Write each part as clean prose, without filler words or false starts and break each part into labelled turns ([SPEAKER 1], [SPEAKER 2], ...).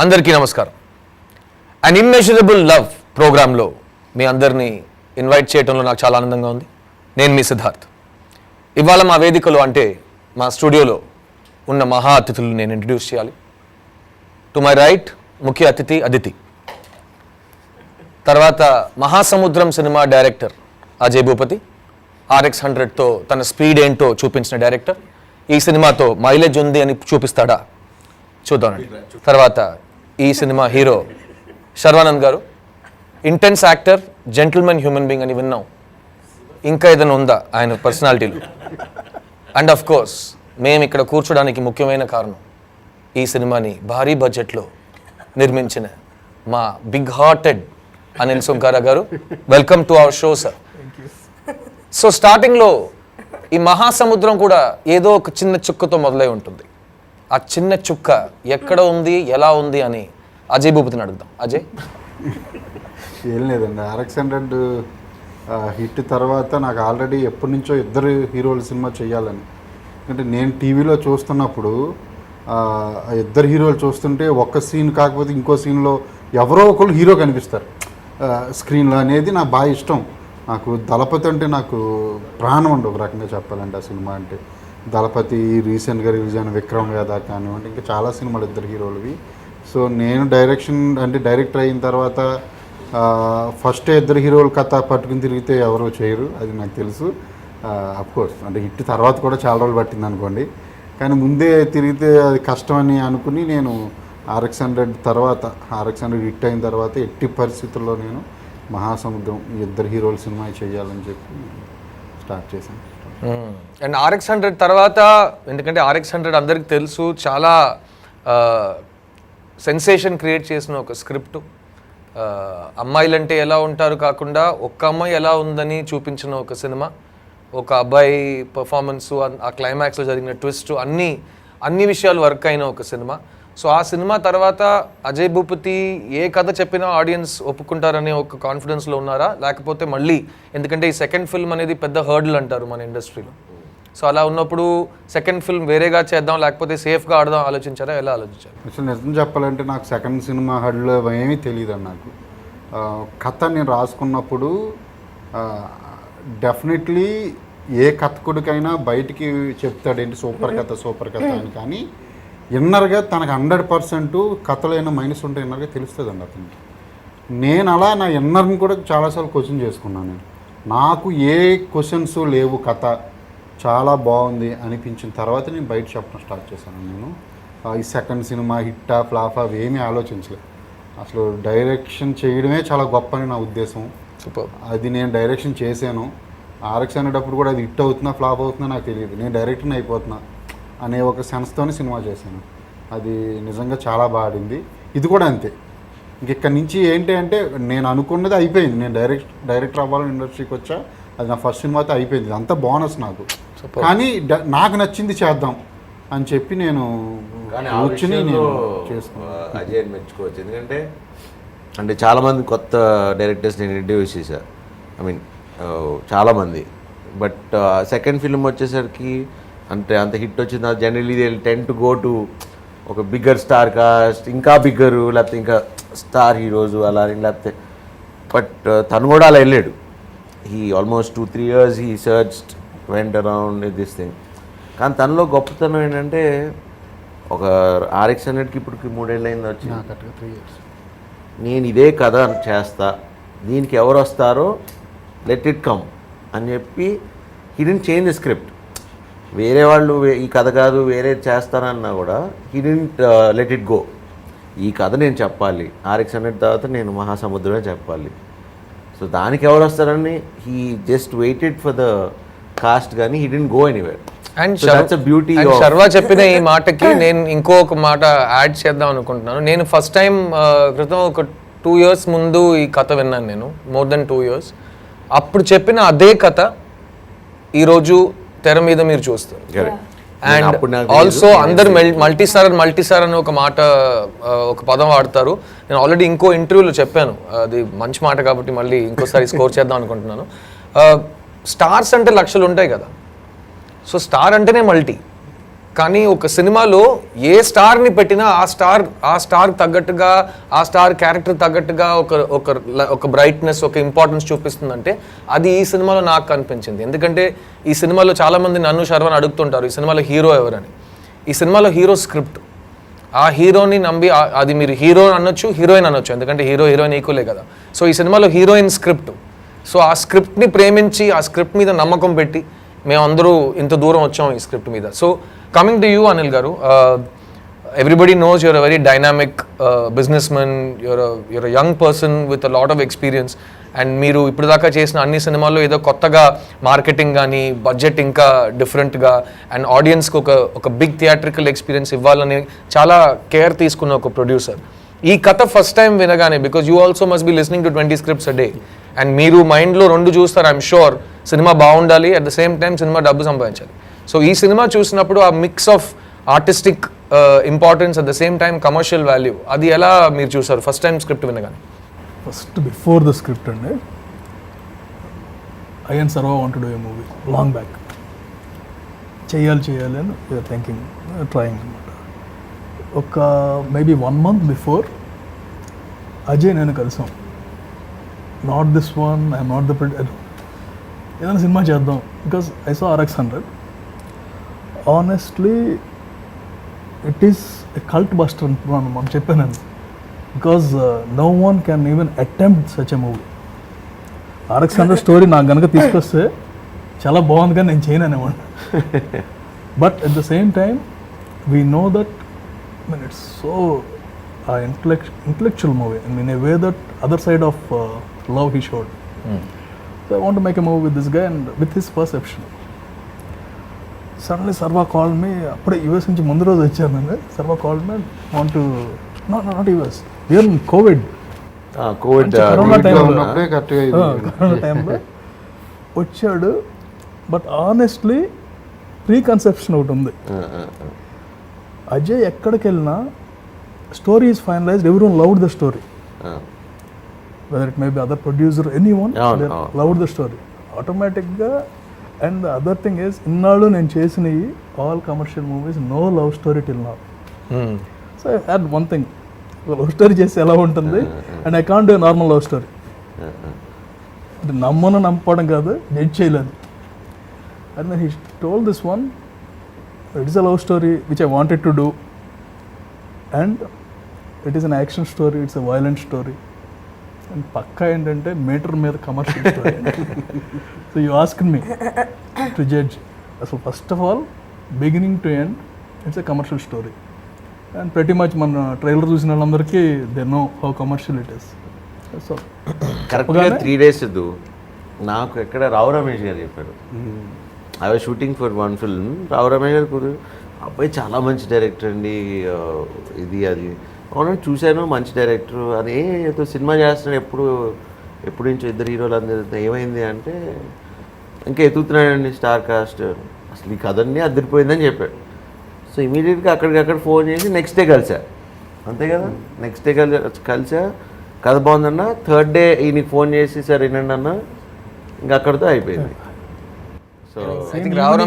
[SPEAKER 1] అందరికీ నమస్కారం. అన్ immeasurable love ప్రోగ్రాంలో మీ అందరినీ ఇన్వైట్ చేయడంలో నాకు చాలా ఆనందంగా ఉంది. నేను మీ సిద్ధార్థ్. ఇవాళ మా వేదికలో అంటే మా స్టూడియోలో ఉన్న మహా అతిథులను నేను ఇంట్రడ్యూస్ చేయాలి. టు మై రైట్ ముఖ్య అతిథి అదితి, తర్వాత మహాసముద్రం సినిమా డైరెక్టర్ అజయ్ భూపతి, RX100తో తన స్పీడ్ ఏంటో చూపించిన డైరెక్టర్. ఈ సినిమాతో మైలేజ్ ఉంది అని చూపిస్తాడా చూద్దామండి. తర్వాత ఈ cinema hero Sharwanand garu, intense actor, gentleman human being అని విన్నాం. ఇంకా ఏదైనా ఉందా ఆయన పర్సనాలిటీలో? అండ్ ఆఫ్ కోర్స్ మేము ఇక్కడ కూర్చోడానికి ముఖ్యమైన కారణం ఈ సినిమాని భారీ బడ్జెట్లో నిర్మించిన మా బిగ్ హార్టెడ్ అనిల్ సుంకారా గారు. Welcome to our show sir. So స్టార్టింగ్లో ఈ మహాసముద్రం కూడా ఏదో ఒక చిన్న చుక్కతో మొదలై ఉంటుంది. ఆ చిన్న చుక్క ఎక్కడ ఉంది, ఎలా ఉంది అని అజయ్ భూపతిని అడుగుదాం. అజయ్.
[SPEAKER 2] ఏం లేదండి, RX100 హిట్ తర్వాత నాకు ఆల్రెడీ ఎప్పటి నుంచో ఇద్దరు హీరోల సినిమా చేయాలని. అంటే నేను టీవీలో చూస్తున్నప్పుడు ఇద్దరు హీరోలు చూస్తుంటే ఒక్క సీన్ కాకపోతే ఇంకో సీన్లో ఎవరో ఒకరు హీరో కనిపిస్తారు స్క్రీన్లో అనేది నాకు బాగా ఇష్టం. నాకు దళపతి అంటే నాకు ప్రాణం అండి ఒక రకంగా చెప్పాలంటే. ఆ సినిమా అంటే దళపతి, రీసెంట్గా రిలీజ్ అయిన విక్రమ్ వేద కానివ్వండి, ఇంకా చాలా సినిమాలు ఇద్దరు హీరోలవి. సో నేను డైరెక్టర్ అయిన తర్వాత ఫస్ట్ ఇద్దరు హీరోల కథ పట్టుకుని తిరిగితే ఎవరో చేయరు, అది నాకు తెలుసు. అఫ్కోర్స్ అంటే హిట్ తర్వాత కూడా చాలా రోజులు పట్టింది అనుకోండి, కానీ ముందే తిరిగితే అది కష్టమని అనుకుని నేను RX100 హిట్ అయిన తర్వాత ఎట్టి పరిస్థితుల్లో నేను మహాసముద్రం ఈ ఇద్దరు హీరోల సినిమా చేయాలని చెప్పి స్టార్ట్ చేశాను.
[SPEAKER 1] అండ్ RX100 తర్వాత, ఎందుకంటే RX100 అందరికి తెలుసు, చాలా సెన్సేషన్ క్రియేట్ చేసిన ఒక స్క్రిప్ట్. అమ్మాయిలంటే ఎలా ఉంటారు కాకుండా ఒక్క అమ్మాయి ఎలా ఉందని చూపించిన ఒక సినిమా. ఒక అబ్బాయి పర్ఫార్మెన్సు, ఆ క్లైమాక్స్లో జరిగిన ట్విస్ట్, అన్ని విషయాలు వర్క్ అయిన ఒక సినిమా. సో ఆ సినిమా తర్వాత అజయ్ భూపతి ఏ కథ చెప్పినా ఆడియన్స్ ఒప్పుకుంటారనే ఒక కాన్ఫిడెన్స్లో ఉన్నారా, లేకపోతే మళ్ళీ, ఎందుకంటే ఈ సెకండ్ ఫిల్మ్ అనేది పెద్ద హర్డల్ అంటారు మన ఇండస్ట్రీలో. సో అలా ఉన్నప్పుడు సెకండ్ ఫిల్మ్ వేరేగా చేద్దాం లేకపోతే సేఫ్గా ఆడదాం ఆలోచించారా, ఎలా ఆలోచించారు?
[SPEAKER 2] అసలు నిజం చెప్పాలంటే నాకు సెకండ్ సినిమా హర్డల్ ఏమీ తెలియదు. నాకు కథ నేను రాసుకున్నప్పుడు డెఫినెట్లీ ఏ కథకుడికైనా బయటికి చెప్తాడేంటి సూపర్ కథ అని, కానీ ఇన్నర్గా తనకు 100% కథలో అయినా మైనస్ ఉంటే ఇన్నర్గా తెలుస్తుందండి అతనికి. నేను అలా నా ఇన్నర్ని కూడా చాలాసార్లు క్వశ్చన్ చేసుకున్నాను. నేను నాకు ఏ క్వశ్చన్స్ లేవు, కథ చాలా బాగుంది అనిపించిన తర్వాత నేను బయట చెప్పడం స్టార్ట్ చేశాను. నేను ఈ సెకండ్ సినిమా హిట్టా ఫ్లాఫా అవి ఏమీ ఆలోచించలేదు. అసలు డైరెక్షన్ చేయడమే చాలా గొప్ప అని నా ఉద్దేశం. అది నేను డైరెక్షన్ చేశాను. RX100 అప్పుడు కూడా అది హిట్ అవుతుందా ఫ్లాప్ అవుతుందా నాకు తెలియదు, నేను డైరెక్టర్ని అయిపోతున్నా అనే ఒక సెన్స్తోనే సినిమా చేశాను. అది నిజంగా చాలా బాగా ఆడింది. ఇది కూడా అంతే. ఇక్కడి నుంచి ఏంటి అంటే నేను అనుకున్నది అయిపోయింది. నేను డైరెక్టర్ అవ్వాలని ఇండస్ట్రీకి వచ్చా, అది నా ఫస్ట్ సినిమాతో అయిపోయింది. అంతా బోనస్ నాకు. కానీ నాకు నచ్చింది చేద్దాం అని చెప్పి నేను కూర్చుని చేసుకున్నాను.
[SPEAKER 3] అజయ్ మెచ్చుకోవచ్చు, ఎందుకంటే అంటే చాలామంది కొత్త డైరెక్టర్స్ నేను ఇంటర్వ్యూ చేశాను, చాలామంది. బట్ సెకండ్ ఫిల్మ్ వచ్చేసరికి అంటే అంత హిట్ వచ్చింది, generally they ten to go to ఒక బిగ్గర్ స్టార్ కాస్ట్, ఇంకా బిగ్గరు, లేకపోతే ఇంకా స్టార్ హీరోస్ అలా, లేకపోతే బట్ తను కూడా అలా వెళ్ళాడు. He almost 2-3 years he searched, went around this thing. కానీ తనలో గొప్పతనం ఏంటంటే ఒక RX100కి ఇప్పటికి 3 ఏళ్ళు అయింది వచ్చి,
[SPEAKER 2] 3 years
[SPEAKER 3] నేను ఇదే కథ చేస్తా, దీనికి ఎవరు వస్తారో లెట్ ఇట్ కమ్ అని చెప్పి he didn't change the script. వేరే వాళ్ళు ఈ కథ కాదు వేరే చేస్తానన్నా కూడా he didn't let it go. ఈ కథ నేను చెప్పాలి, RX100 తర్వాత నేను మహాసముద్రమే చెప్పాలి. సో దానికి ఎవరు వస్తారని he just waited for the cast, కానీ he didn't go anywhere.
[SPEAKER 1] And
[SPEAKER 3] beauty
[SPEAKER 1] Sharwa చెప్పిన ఈ మాటకి నేను ఇంకొక మాట యాడ్ చేద్దాం అనుకుంటున్నాను. నేను ఫస్ట్ టైం క్రితం ఒక 2 years ముందు ఈ కథ విన్నాను నేను, మోర్ దెన్ 2 years. అప్పుడు చెప్పిన అదే కథ ఈరోజు తెర మీద మీరు చూస్తారు. అండ్ ఆల్సో అందరు మల్టీస్టార్ అని ఒక మాట, ఒక పదం వాడతారు. నేను ఆల్రెడీ ఇంకో ఇంటర్వ్యూలో చెప్పాను, అది మంచి మాట కాబట్టి మళ్ళీ ఇంకోసారి స్కోర్ చేద్దాం అనుకుంటున్నాను. స్టార్స్ అంటే లక్షలు ఉంటాయి కదా, సో స్టార్ అంటేనే మల్టీ. కానీ ఒక సినిమాలో ఏ స్టార్ని పెట్టినా ఆ స్టార్ తగ్గట్టుగా ఆ స్టార్ క్యారెక్టర్ తగ్గట్టుగా ఒక బ్రైట్నెస్ ఒక ఇంపార్టెన్స్ చూపిస్తుందంటే అది ఈ సినిమాలో నాకు కనిపించింది. ఎందుకంటే ఈ సినిమాలో చాలామంది నన్ను శర్వని అడుగుతుంటారు ఈ సినిమాలో హీరో ఎవరని. ఈ సినిమాలో హీరో స్క్రిప్ట్. ఆ హీరోని నమ్మి అది మీరు హీరో అనొచ్చు హీరోయిన్ అనొచ్చు, ఎందుకంటే హీరోయిన్ ఈక్వలే కదా. సో ఈ సినిమాలో హీరోయిన్ స్క్రిప్ట్. సో ఆ స్క్రిప్ట్ని ప్రేమించి ఆ స్క్రిప్ట్ మీద నమ్మకం పెట్టి మేమందరూ ఇంత దూరం వచ్చాం ఈ స్క్రిప్ట్ మీద. So coming to you Anil garu, everybody knows you're uh very dynamic business men, you're uh young person with a lot of experience. And మీరు ఇప్పుడు దాకా చేసిన అన్ని సినిమాల్లో ఏదో కొత్తగా మార్కెటింగ్ కానీ బడ్జెట్ ఇంకా డిఫరెంట్గా అండ్ ఆడియన్స్కి ఒక బిగ్ థియేట్రికల్ ఎక్స్పీరియన్స్ ఇవ్వాలని చాలా కేర్ తీసుకున్న ఒక ప్రొడ్యూసర్. ఈ కథ ఫస్ట్ టైం వినగానే, because you also must be listening to 20 scripts a day, and మీరు మైండ్లో 2 చూస్తారు. ఐఎమ్ షూర్ సినిమా బాగుండాలి, at the same time cinema డబ్బు సంపాదించాలి. సో ఈ సినిమా చూసినప్పుడు ఆ mix of artistic importance at the same time commercial value, అది ఎలా మీరు చూసారు ఫస్ట్ టైం స్క్రిప్ట్ వినగానే?
[SPEAKER 4] ఫస్ట్ బిఫోర్ ద స్క్రిప్ట్ అండి, అయ్యన్ Sharwa want to do a movie long back. చేయాలి అని థింకింగ్ ట్రయింగ్ అనమాట. ఒక మేబీ 1 month బిఫోర్ అజయ్ నేను కలిసాం. Not this one, I'm not the ఏదైనా సినిమా చేద్దాం, because I saw RX100. Honestly it is a cult buster మనం చెప్పానండి, because no one can even attempt such a movie. RX100 story నాకు కనుక తీసుకొస్తే చాలా బాగుంది కానీ నేను చేయను అనేవాడిని. But at the same time we know that it's so intellectual movie in a way that other side of love he showed. So I want to make a movie with this guy and with his perception. Suddenly Sharwa call me, అప్పుడే US నుంచి ముందు రోజు వచ్చాను నేను. Sharwa call me, want to not US, we're in covid corona టైంలో వచ్చాడు. But honestly pre conception ఒకటి ఉంది. అజయ్ ఎక్కడికి వెళ్ళినా story is finalized, everyone loved the story, whether it may be other producer, anyone loved the story ఆటోమేటిక్గా. And the other thing is, ఇన్నాళ్ళు నేను చేసినవి all commercial movies, no love story till now. So I had one thing, love story చేస్తే ఎలా ఉంటుంది, and I can't do normal love story. అంటే నమ్మడం కాదు, జడ్జ్ చేయలేదు. And then he told this one, it is a love story which I wanted to do, and it is an action story, it's a violent story, and పక్కా ఏంటంటే meter మీద commercial story. So you ask me to judge. అసలు first of all beginning to end it's a commercial story. And ప్రతి much మన trailer చూసిన వాళ్ళందరికీ they know how commercial it is. So
[SPEAKER 3] కరెక్ట్గా 3 days నాకు ఎక్కడ రావు రమేష్ గారు చెప్పారు, I was shooting for 1 film. రావు రమేష్ గారు అబ్బాయి చాలా మంచి డైరెక్టర్ అండి, ఇది అది అవునండి చూశాను, మంచి డైరెక్టర్ అని ఏదో సినిమా చేస్తున్నాడు, ఎప్పుడు నుంచో 2 హీరోలు అందరు ఏమైంది అంటే ఇంకా ఎత్తుతున్నాడండి స్టార్ కాస్ట్, అసలు ఈ కథన్నీ అదిరిపోయిందని చెప్పాడు. సో ఇమీడియట్గా అక్కడికక్కడ ఫోన్ చేసి నెక్స్ట్ డే కలిసా, అంతే కదా, నెక్స్ట్ డే కలిసా, కథ బాగుందన్న. 3rd day ఈయనకి ఫోన్ చేసి సార్ వినండి అన్న, ఇంకా అక్కడితో అయిపోయింది. సో
[SPEAKER 1] రావు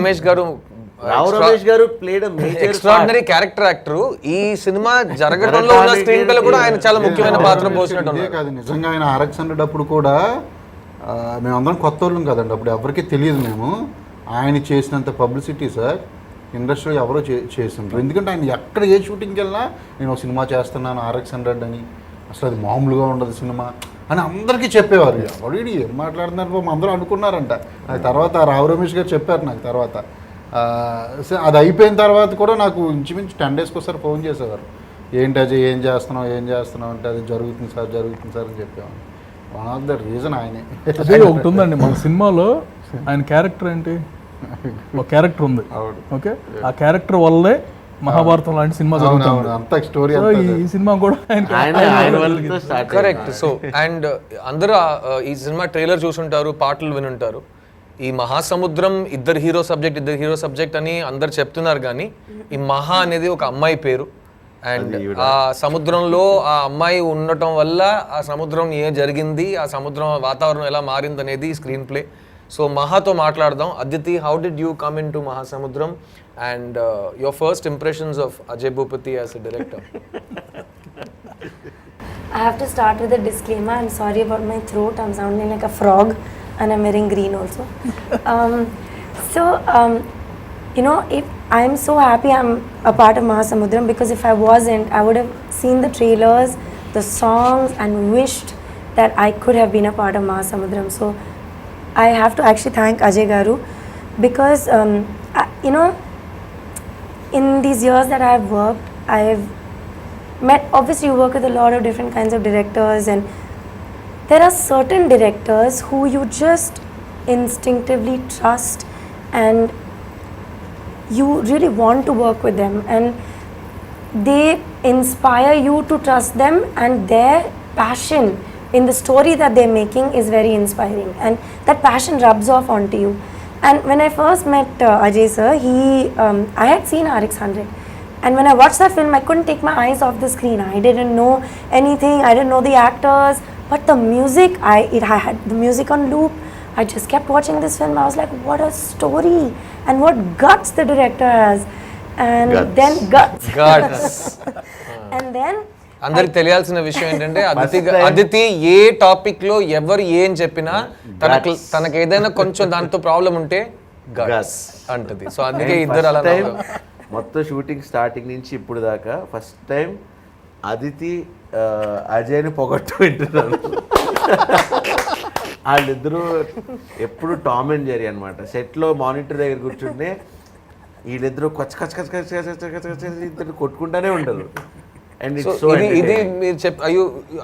[SPEAKER 1] రమేష్ గారు
[SPEAKER 3] ప్లేడ్
[SPEAKER 1] ఎక్స్ట్రాడినరీ క్యారెక్టర్ యాక్టర్. ఈ సినిమా జరగడంలో ఉన్న స్క్రీన్ ప్లే కూడా ఆయన చాలా ముఖ్యమైన పాత్ర పోసినట్టు.
[SPEAKER 2] కాదు, నిజంగా ఆయన RX100 అప్పుడు కూడా మేమందరం కొత్త వాళ్ళం కదండి, అప్పుడు ఎవరికి తెలియదు. మేము ఆయన చేసినంత పబ్లిసిటీ సార్ ఇండస్ట్రీలో ఎవరో చేస్తుంటారు. ఎందుకంటే ఆయన ఎక్కడ ఏ షూటింగ్కి వెళ్ళినా నేను ఒక సినిమా చేస్తున్నాను RX100 అని, అసలు అది మామూలుగా ఉండదు సినిమా అని అందరికీ చెప్పేవారు. ఎవడు ఏం మాట్లాడుతున్నారు అందరూ అనుకున్నారంట. అది తర్వాత రావు రమేష్ గారు చెప్పారు నాకు. తర్వాత అది అయిపోయిన తర్వాత కూడా నాకు ఇంచుమించు 10 daysకి ఒకసారి ఫోన్ చేసేవారు, ఏంటి అజయ్ ఏం చేస్తున్నావు అంటే అది జరుగుతుంది సార్ అని చెప్పేవాడు. వన్ ఆఫ్ ద రీజన్ ఆయనే.
[SPEAKER 4] అదే ఒకటి ఉందండి మన సినిమాలో, ఆయన క్యారెక్టర్ ఏంటి, ఒక క్యారెక్టర్ ఉంది, ఓకే, ఆ క్యారెక్టర్ వల్లే మహాభారతం లాంటి సినిమా జరుగుతుంది. ఈ సినిమా కూడా
[SPEAKER 1] కరెక్ట్. సో అండ్ అందరూ ఈ సినిమా ట్రైలర్ చూసుంటారు, పాటలు వినుంటారు. ఈ మహాసముద్రం ఇద్దరు హీరో సబ్జెక్ట్ అని అందరు చెప్తున్నారు, కానీ ఈ మహా అనేది ఒక అమ్మాయి పేరు. అండ్ ఆ సముద్రంలో ఆ అమ్మాయి ఉండటం వల్ల ఆ సముద్రం ఏం జరిగింది, ఆ సముద్రం వాతావరణం ఎలా మారింది అనేది స్క్రీన్ ప్లే. సో మహాతో మాట్లాడదాం. Aditi, how did you come in to మహాసముద్రం and your first impressions of Ajay Bhupati as a director.
[SPEAKER 5] I have to start with a disclaimer. I'm sorry about my throat. I'm sounding like a frog, and I'm wearing green also. You know, if I'm so happy I'm a part of Mahasamudram, because if I wasn't, I would have seen the trailers, the songs, and wished that I could have been a part of Mahasamudram. So I have to actually thank Ajay Garu, because you know, in these years that I've worked, I've met, obviously you work with a lot of different kinds of directors, and there are certain directors who you just instinctively trust, and you really want to work with them, and they inspire you to trust them, and their passion in the story that they're making is very inspiring, and that passion rubs off onto you. And when I first met Ajay sir, I had seen RX100, and when I watched that film, I couldn't take my eyes off the screen. I didn't know anything, I didn't know the actors, but the music, I had the music on loop. I just kept watching this film. I was like, what a story, and what guts the director has. And then guts. And then
[SPEAKER 1] అందరికి తెలియాల్సిన విషయం ఏంటంటే అదితి ఏ topic లో ఎవరు ఏం చెప్పినా తనకి ఏదైనా కొంచెం దాంతో ప్రాబ్లం ఉంటే గట్స్ అంటది. సో అందుకే ఇద్దరు అలా
[SPEAKER 3] మొత్తం షూటింగ్ స్టార్టింగ్ నుంచి ఇప్పుడు దాకా ఫస్ట్ టైం అదితి అజయ్ని పొగట్టు వింటున్నాను. వాళ్ళిద్దరూ ఎప్పుడు టామ్ అండ్ జెర్రీ అనమాట. సెట్లో మానిటర్ దగ్గర కూర్చుంటే వీళ్ళిద్దరూ ఇద్దరు కొట్టుకుంటానే ఉంటారు. And it's so
[SPEAKER 1] ఇది మీరు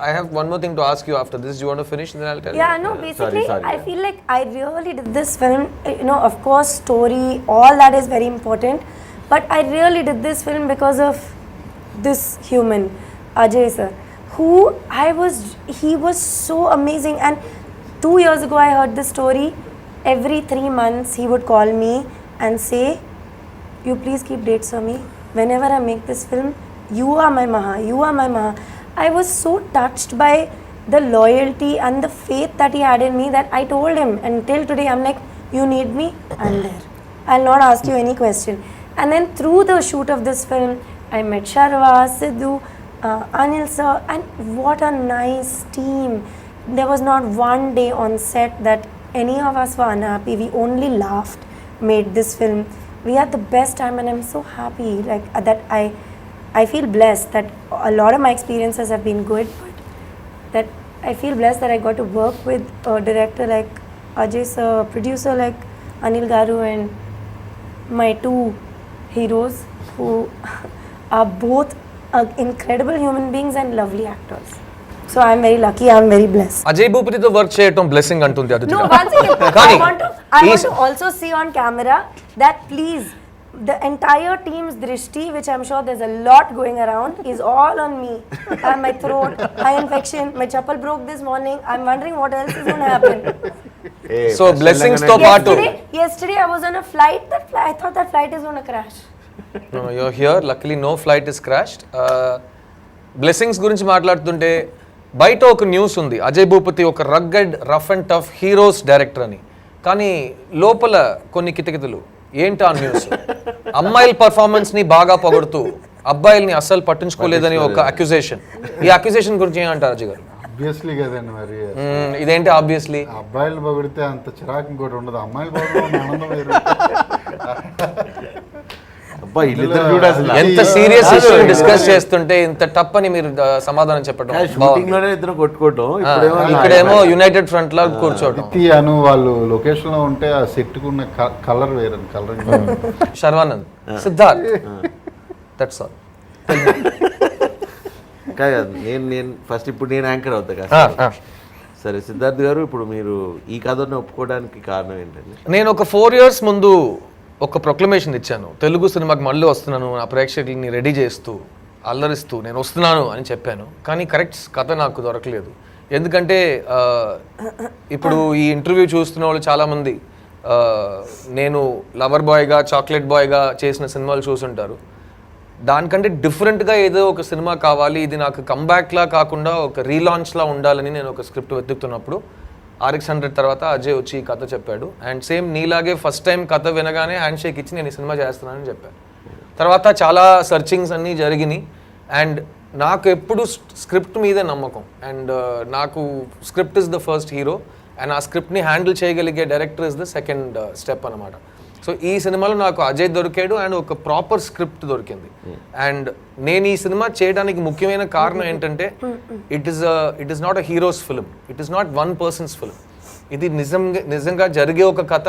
[SPEAKER 1] I have one more thing to ask you after this. Do you want to finish and then I'll tell you?
[SPEAKER 5] Yeah, no, basically sorry, I feel like I really did this film, you know, of course story, all that is very important, but I really did this film because of this human, Ajay sir, who he was so amazing. And 2 years ago I heard this story. Every 3 months he would call me and say, you please keep dates for me. Whenever I make this film, you are my Maha, you are my Maha. I was so touched by the loyalty and the faith that he had in me that I told him, and till today I'm like, you need me, I'm there. I'll not ask you any question. And then through the shoot of this film, I met Sharva, Sidhu, Anil sir, and what a nice team. There was not one day on set that any of us were unhappy. We only laughed, made this film. We had the best time, and I'm so happy like that I feel blessed that a lot of my experiences have been good, but that I feel blessed that I got to work with a director like Ajay sir, producer like Anil Garu, and my two heroes who are both incredible human beings and lovely actors. So I'm very lucky, I'm very blessed.
[SPEAKER 1] Ajay భూపతితో work చేయటం blessing అంటుంది Aditi.
[SPEAKER 5] No, one second. I want to also see on camera that please, the entire team's drishti, which I'm sure there's a lot going around, is all on me. My throat, eye infection, my chappal broke this morning. I'm wondering what else is going to happen.
[SPEAKER 1] So blessings తో పాటు
[SPEAKER 5] Yesterday I was on a flight. I thought that flight is going to crash.
[SPEAKER 1] No, you're here. Luckily no flight is crashed. Blessings గురించి మాట్లాడుతుంటే బయట ఒక news ఉంది, అజయ్ భూపతి ఒక rugged rough and tough heroes director అని. కానీ లోపల కొన్ని కితకితలు. ఏంటి ఆ న్యూస్? అమ్మాయిల పర్ఫార్మెన్స్ ని బాగా పొగడుతూ అబ్బాయిల్ని అస్సలు పట్టించుకోలేదని ఒక అక్యుజేషన్. ఈ అక్యుజేషన్ గురించి ఏమంటారు అజయ్ గారు?
[SPEAKER 2] ఆబ్వియస్లీ కదండి మరి.
[SPEAKER 1] ఇదేంటి ఆబ్వియస్లీ?
[SPEAKER 2] అబ్బాయిలు పొగిడితే అంత చిరాకు ఇంకోటి ఉండదు, అమ్మాయిలు పొగడం ఆనందం వేరు.
[SPEAKER 1] ఎంత సీరియస్ ఇష్యూ డిస్కస్ చేస్తుంటే ఇంత టప్ అని మీరు సమాధానం చెప్పడం. ఇక్కడేమో యునైటెడ్ ఫ్రంట్ లా కూర్చోవడం.
[SPEAKER 2] అను వాళ్ళు లొకేషన్ లో ఉంటే ఆ సెట్ కున్న కలర్ వేరే colour.
[SPEAKER 1] Sharwanand, Siddharth, that's all.
[SPEAKER 3] నేను ఫస్ట్ ఇప్పుడు నేను యాంకర్ అవుతా కదా. సరే సిద్ధార్థ్ గారు, ఇప్పుడు మీరు ఈ కథను ఒప్పుకోవడానికి కారణం ఏంటండి?
[SPEAKER 1] నేను ఒక 4 years ముందు ఒక ప్రొక్లమేషన్ ఇచ్చాను, తెలుగు సినిమాకి మళ్ళీ వస్తున్నాను, నా ప్రేక్షకుల్ని రెడీ చేస్తూ అల్లరిస్తూ నేను వస్తున్నాను అని చెప్పాను. కానీ కరెక్ట్ కథ నాకు దొరకలేదు. ఎందుకంటే ఇప్పుడు ఈ ఇంటర్వ్యూ చూస్తున్న వాళ్ళు చాలామంది నేను లవర్ బాయ్గా చాక్లెట్ బాయ్గా చేసిన సినిమాలు చూసుంటారు. దానికంటే డిఫరెంట్గా ఏదో ఒక సినిమా కావాలి, ఇది నాకు కంబ్యాక్లా కాకుండా ఒక రీలాంచ్లా ఉండాలని నేను ఒక స్క్రిప్ట్ వెతుకుతున్నప్పుడు RX-100 తర్వాత అజయ్ వచ్చి ఈ కథ చెప్పాడు. అండ్ సేమ్ నీలాగే ఫస్ట్ టైం కథ వినగానే హ్యాండ్ షేక్ ఇచ్చి నేను ఈ సినిమా చేస్తున్నానని చెప్పాను. తర్వాత చాలా సర్చింగ్స్ అన్నీ జరిగినాయి. అండ్ నాకు ఎప్పుడు స్క్రిప్ట్ మీదే నమ్మకం. అండ్ నాకు script is the first hero and ఆ స్క్రిప్ట్ని హ్యాండిల్ చేయగలిగే director is the second step అనమాట. సో ఈ సినిమాలో నాకు అజయ్ దొరికాడు అండ్ ఒక ప్రాపర్ స్క్రిప్ట్ దొరికింది. అండ్ నేను ఈ సినిమా చేయడానికి ముఖ్యమైన కారణం ఏంటంటే it is not a heroes film, it is not one persons film. ఇది నిజంగా జరిగే ఒక కథ,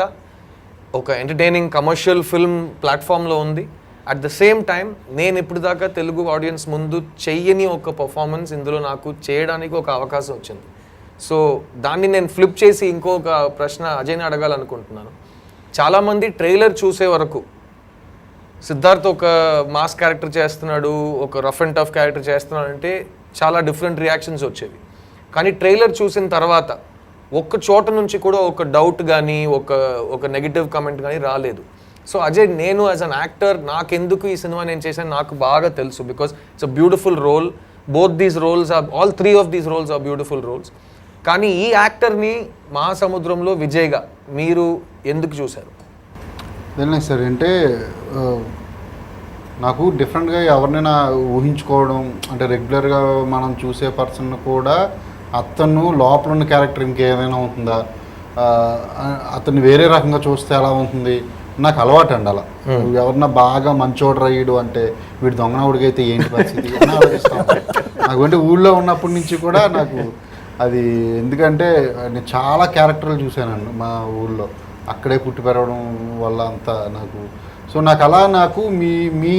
[SPEAKER 1] ఒక ఎంటర్టైనింగ్ కమర్షియల్ ఫిల్మ్ ప్లాట్ఫామ్లో ఉంది. అట్ ద సేమ్ టైం నేను ఇప్పుడు దాకా తెలుగు ఆడియన్స్ ముందు చెయ్యని ఒక పర్ఫార్మెన్స్ ఇందులో నాకు చేయడానికి ఒక అవకాశం వచ్చింది. సో దాన్ని నేను ఫ్లిప్ చేసి ఇంకొక ప్రశ్న అజయ్ని అడగాలనుకుంటున్నాను. చాలామంది ట్రైలర్ చూసే వరకు సిద్ధార్థ్ ఒక మాస్ క్యారెక్టర్ చేస్తున్నాడు, ఒక రఫ్ అండ్ టఫ్ క్యారెక్టర్ చేస్తున్నాడు అంటే చాలా డిఫరెంట్ రియాక్షన్స్ వచ్చేవి. కానీ ట్రైలర్ చూసిన తర్వాత ఒక్క చోట నుంచి కూడా ఒక డౌట్ కానీ ఒక నెగిటివ్ కమెంట్ కానీ రాలేదు. సో అజయ్, నేను యాజ్ అన్ యాక్టర్ నాకెందుకు ఈ సినిమా నేను చేశాను నాకు బాగా తెలుసు. Because it's a beautiful role, both these roles are, all 3 of these roles are beautiful roles. కానీ ఈ యాక్టర్ని మహాసముద్రంలో విజయ్గా మీరు ఎందుకు చూశారు?
[SPEAKER 2] అదే సార్, అంటే నాకు డిఫరెంట్గా ఎవరినైనా ఊహించుకోవడం అంటే రెగ్యులర్గా మనం చూసే పర్సన్ కూడా అతను లోపల ఉన్న క్యారెక్టర్ ఇంకేమైనా ఉంటుందా, అతన్ని వేరే రకంగా చూస్తే ఎలా ఉంటుంది, నాకు అలవాటు అండి అలా. ఎవరన్నా బాగా మంచోడు రయ్యడు అంటే వీడు దొంగనవుడికైతే ఏంటి పరిస్థితి అని ఆలోచిస్తాను. నాకు అంటే ఊళ్ళో ఉన్నప్పటి నుంచి కూడా నాకు అది, ఎందుకంటే నేను చాలా క్యారెక్టర్లు చూశానండి మా ఊళ్ళో, అక్కడే పుట్టి పెరగడం వల్ల అంతా నాకు. సో నాకు అలా నాకు మీ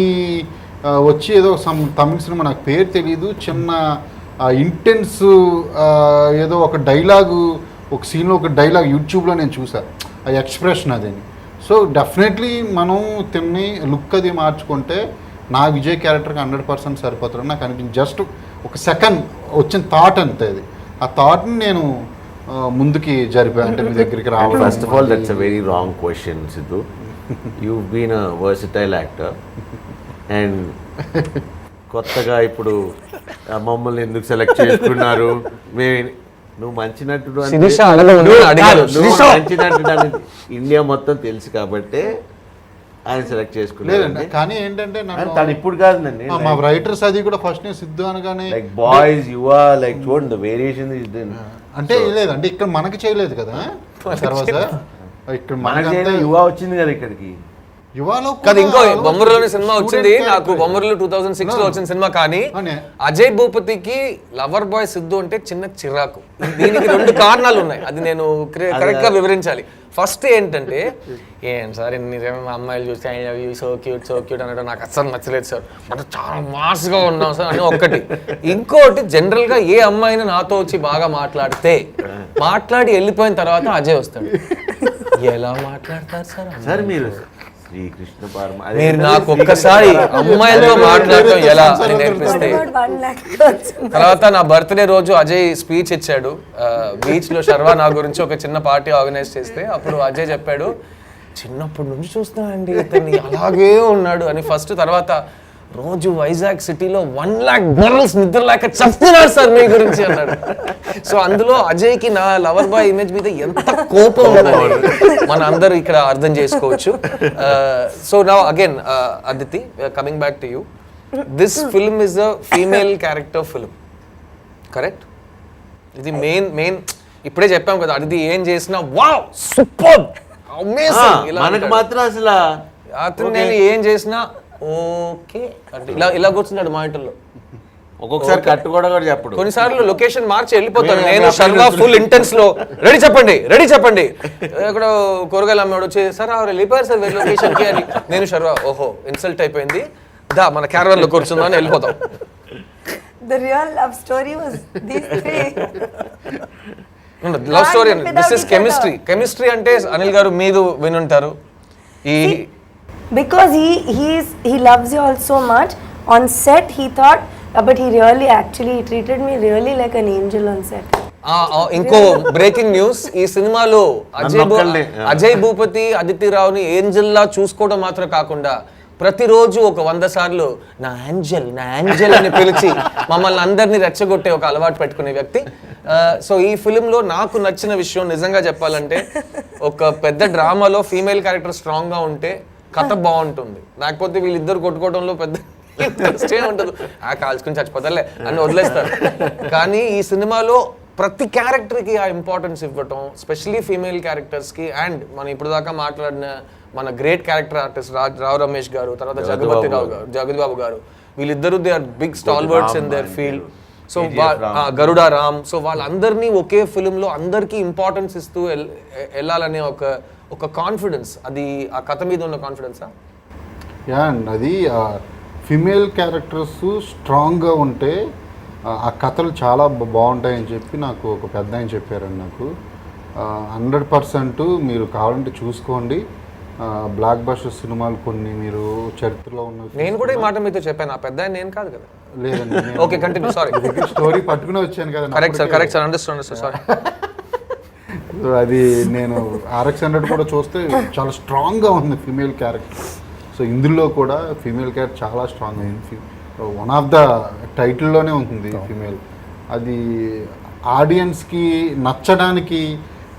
[SPEAKER 2] వచ్చి ఏదో తమిళ సినిమా నాకు పేరు తెలీదు, చిన్న ఇంటెన్స్ ఏదో ఒక డైలాగు, ఒక సీన్లో ఒక డైలాగ్ యూట్యూబ్లో నేను చూసాను, ఆ ఎక్స్ప్రెషన్ అదని. సో డెఫినెట్లీ మనం తిన్ని లుక్ అది మార్చుకుంటే నా విజయ్ క్యారెక్టర్కి 100% సరిపోతాడు నాకు అనిపించింది. జస్ట్ ఒక సెకండ్ వచ్చిన థాట్ అంతే, అది ఆ థాట్ని నేను ముందుకి జరిపాను అంటే మీ దగ్గరికి రావడం.
[SPEAKER 3] First of all that's a very wrong question Siddhu. you've been a versatile actor and కొత్తగా ఇప్పుడు మమ్మల్ని ఎందుకు సెలెక్ట్ చేసుకున్నారు, నువ్వు మంచి నటుడు మంచి నటుడు అని ఇండియా మొత్తం తెలుసు కాబట్టి ఆయన సెలెక్ట్ చేసుకున్నాడు.
[SPEAKER 2] కానీ ఏంటంటే
[SPEAKER 3] తను ఇప్పుడు కాదండి,
[SPEAKER 2] మా రైటర్స్ అది కూడా ఫస్ట్ నేను సిద్ధు అనగానే
[SPEAKER 3] లైక్ బాయ్స్ యువ లైక్ చూడండి ద వేరియేషన్ ఇస్ డన్.
[SPEAKER 2] అంటే లేదంటే ఇక్కడ మనకి చేయలేదు కదా తర్వాత, ఇక్కడ
[SPEAKER 3] మనకి యువ వచ్చింది కదా ఇక్కడికి.
[SPEAKER 2] యువలో
[SPEAKER 1] కాదు, ఇంకో బొమ్మరులోని సినిమా వచ్చింది నాకు, బొమ్మరులో 2006 లో వచ్చిన సినిమా. కానీ అజయ్ భూపతికి లవర్ బాయ్ సిద్ధు అంటే చిన్న చిరాకు. దీనికి 2 కారణాలు ఉన్నాయి, అది నేను కరెక్ట్ గా వివరించాలి. ఫస్ట్ ఏంటంటే, ఏం సార్ ఎన్ని అమ్మాయిలు చూస్తే సో క్యూట్ అనడం నాకు అస్సలు నచ్చలేదు సార్, అంటే చాలా మాస్గా ఉన్నాం సార్ అని ఒకటి. ఇంకోటి, జనరల్ గా ఏ అమ్మాయిని నాతో వచ్చి బాగా మాట్లాడి వెళ్ళిపోయిన తర్వాత అజయ్ వస్తాడు. ఎలా మాట్లాడతారు సార్
[SPEAKER 3] సార్ మీరు శ్రీకృష్ణ పరమ
[SPEAKER 1] మీరు నాకు ఒక్కసారి అమ్మాయిలతో మాట్లాడటం ఎలా అని నేర్పిస్తే. తర్వాత నా బర్త్డే రోజు అజయ్ స్పీచ్ ఇచ్చాడు బీచ్ లో, శర్వా నా గురించి ఒక చిన్న పార్టీ ఆర్గనైజ్ చేస్తే. అప్పుడు అజయ్ చెప్పాడు, చిన్నప్పటి నుంచి చూస్తున్నానండి ఇతన్ని అలాగే ఉన్నాడు అని ఫస్ట్. తర్వాత రోజు వైజాగ్ సిటీలో 1 lakh గర్ల్స్ నిద్ర లేక చెప్తున్నారు సార్ మీ గురించి అన్నాడు. సో అందులో అజయ్కి నా లవర్ బాయ్ ఇమేజ్ మీద ఎంత కోపం ఉందని మన అందరూ ఇక్కడ అర్థం చేసుకోవచ్చు. So now again Aditi, coming back to you, this film is a female character film, correct? ఇది మెయిన్ ఇప్పుడే చెప్పాం కదా, అది ఏం చేసినా వావ్ సూపర్ అమేజింగ్,
[SPEAKER 3] మనకు మాత్రం అసలు
[SPEAKER 1] అతను నేను ఏం చేసినా ఓకే అంటే ఇలా కూర్చున్నాడు మా ఇంట్లో.
[SPEAKER 3] ఒక్కొక్కసారి కట్టు కూడా చెప్పడు,
[SPEAKER 1] కొన్నిసార్లు లొకేషన్ మార్చి వెళ్ళిపోతాను నేను. శర్వా ఫుల్ ఇంటెన్స్ లో రెడీ చెప్పండి ఇక్కడ కూరగాయలు అమ్మేవాడు వచ్చి సార్ వెళ్ళిపోయారు సార్ వేరే లొకేషన్ కి అని. నేను శర్వా ఓహో ఇన్సల్ట్ అయిపోయింది, దా మన క్యారవన్ లో కూర్చుందా అని వెళ్ళిపోతాం.
[SPEAKER 5] The real love story was these 3.
[SPEAKER 1] Love story, this is chemistry అంటే అనిల్ గారు మీరు వినుంటారు.
[SPEAKER 5] Because he loves you all so much. On set he thought, but he really actually treated me really like an angel on set.
[SPEAKER 1] ఇంకో breaking news, ఈ సినిమాలో Ajay Bhupathi Aditi రావుని Angel లా చూసుకోవడం మాత్రం కాకుండా ప్రతిరోజు ఒక 100 సార్లు నా యాంజల్ అని పిలిచి మమ్మల్ని అందరినీ రెచ్చగొట్టే ఒక అలవాటు పెట్టుకునే వ్యక్తి. సో ఈ ఫిలింలో నాకు నచ్చిన విషయం నిజంగా చెప్పాలంటే, ఒక పెద్ద డ్రామాలో ఫీమేల్ క్యారెక్టర్ స్ట్రాంగ్గా ఉంటే కథ బాగుంటుంది, లేకపోతే వీళ్ళిద్దరు కొట్టుకోవడంలో పెద్ద ఇంట్రెస్ట్ ఉంటుంది. కాల్చుకుని చచ్చిపోతారులే అని వదిలేస్తారు. కానీ ఈ సినిమాలో ప్రతి క్యారెక్టర్కి ఆ ఇంపార్టెన్స్ ఇవ్వటం, స్పెషలీ ఫీమేల్ క్యారెక్టర్స్కి. అండ్ మనం ఇప్పుడు దాకా మాట్లాడిన మన great character artist Rao Ramesh garu, తర్వాత జగపతి బాబు గారు, వీళ్ళిద్దరూ they are big stalwarts in their field. So Garuda Ram, so వాళ్ళందరినీ ఒకే ఫిలింలో అందరికీ ఇంపార్టెన్స్ ఇస్తూ వెళ్ళాలనే ఒక కాన్ఫిడెన్స్, అది ఆ కథ మీద ఉన్న కాన్ఫిడెన్సా?
[SPEAKER 2] యా అండ్ అది ఫిమేల్ క్యారెక్టర్స్ స్ట్రాంగ్గా ఉంటే ఆ కథలు చాలా బాగుంటాయని చెప్పి నాకు ఒక పెద్ద ఆయన చెప్పారండి. నాకు 100% మీరు కావాలంటే చూసుకోండి. బ్లాక్ బస్టర్ సినిమాలు కొన్ని మీరు చరిత్రలో ఉన్న,
[SPEAKER 1] నేను కూడా ఈ మాట మీతో చెప్పాను, ఆ పెద్ద నేను కాదు కదా.
[SPEAKER 2] లేదండి,
[SPEAKER 1] ఓకే కంటిన్యూ, సారీ.
[SPEAKER 2] స్టోరీ పట్టుకుని వచ్చాను కదా.
[SPEAKER 1] Correct sir understand sorry.
[SPEAKER 2] అది నేను RX-100 కూడా చూస్తే చాలా స్ట్రాంగ్గా ఉంది ఫీమేల్ క్యారెక్టర్. సో ఇందులో కూడా ఫీమేల్ క్యారెక్టర్ చాలా స్ట్రాంగ్ అయింది. వన్ ఆఫ్ ద టైటిల్లోనే ఉంటుంది ఫీమేల్. అది ఆడియన్స్కి నచ్చడానికి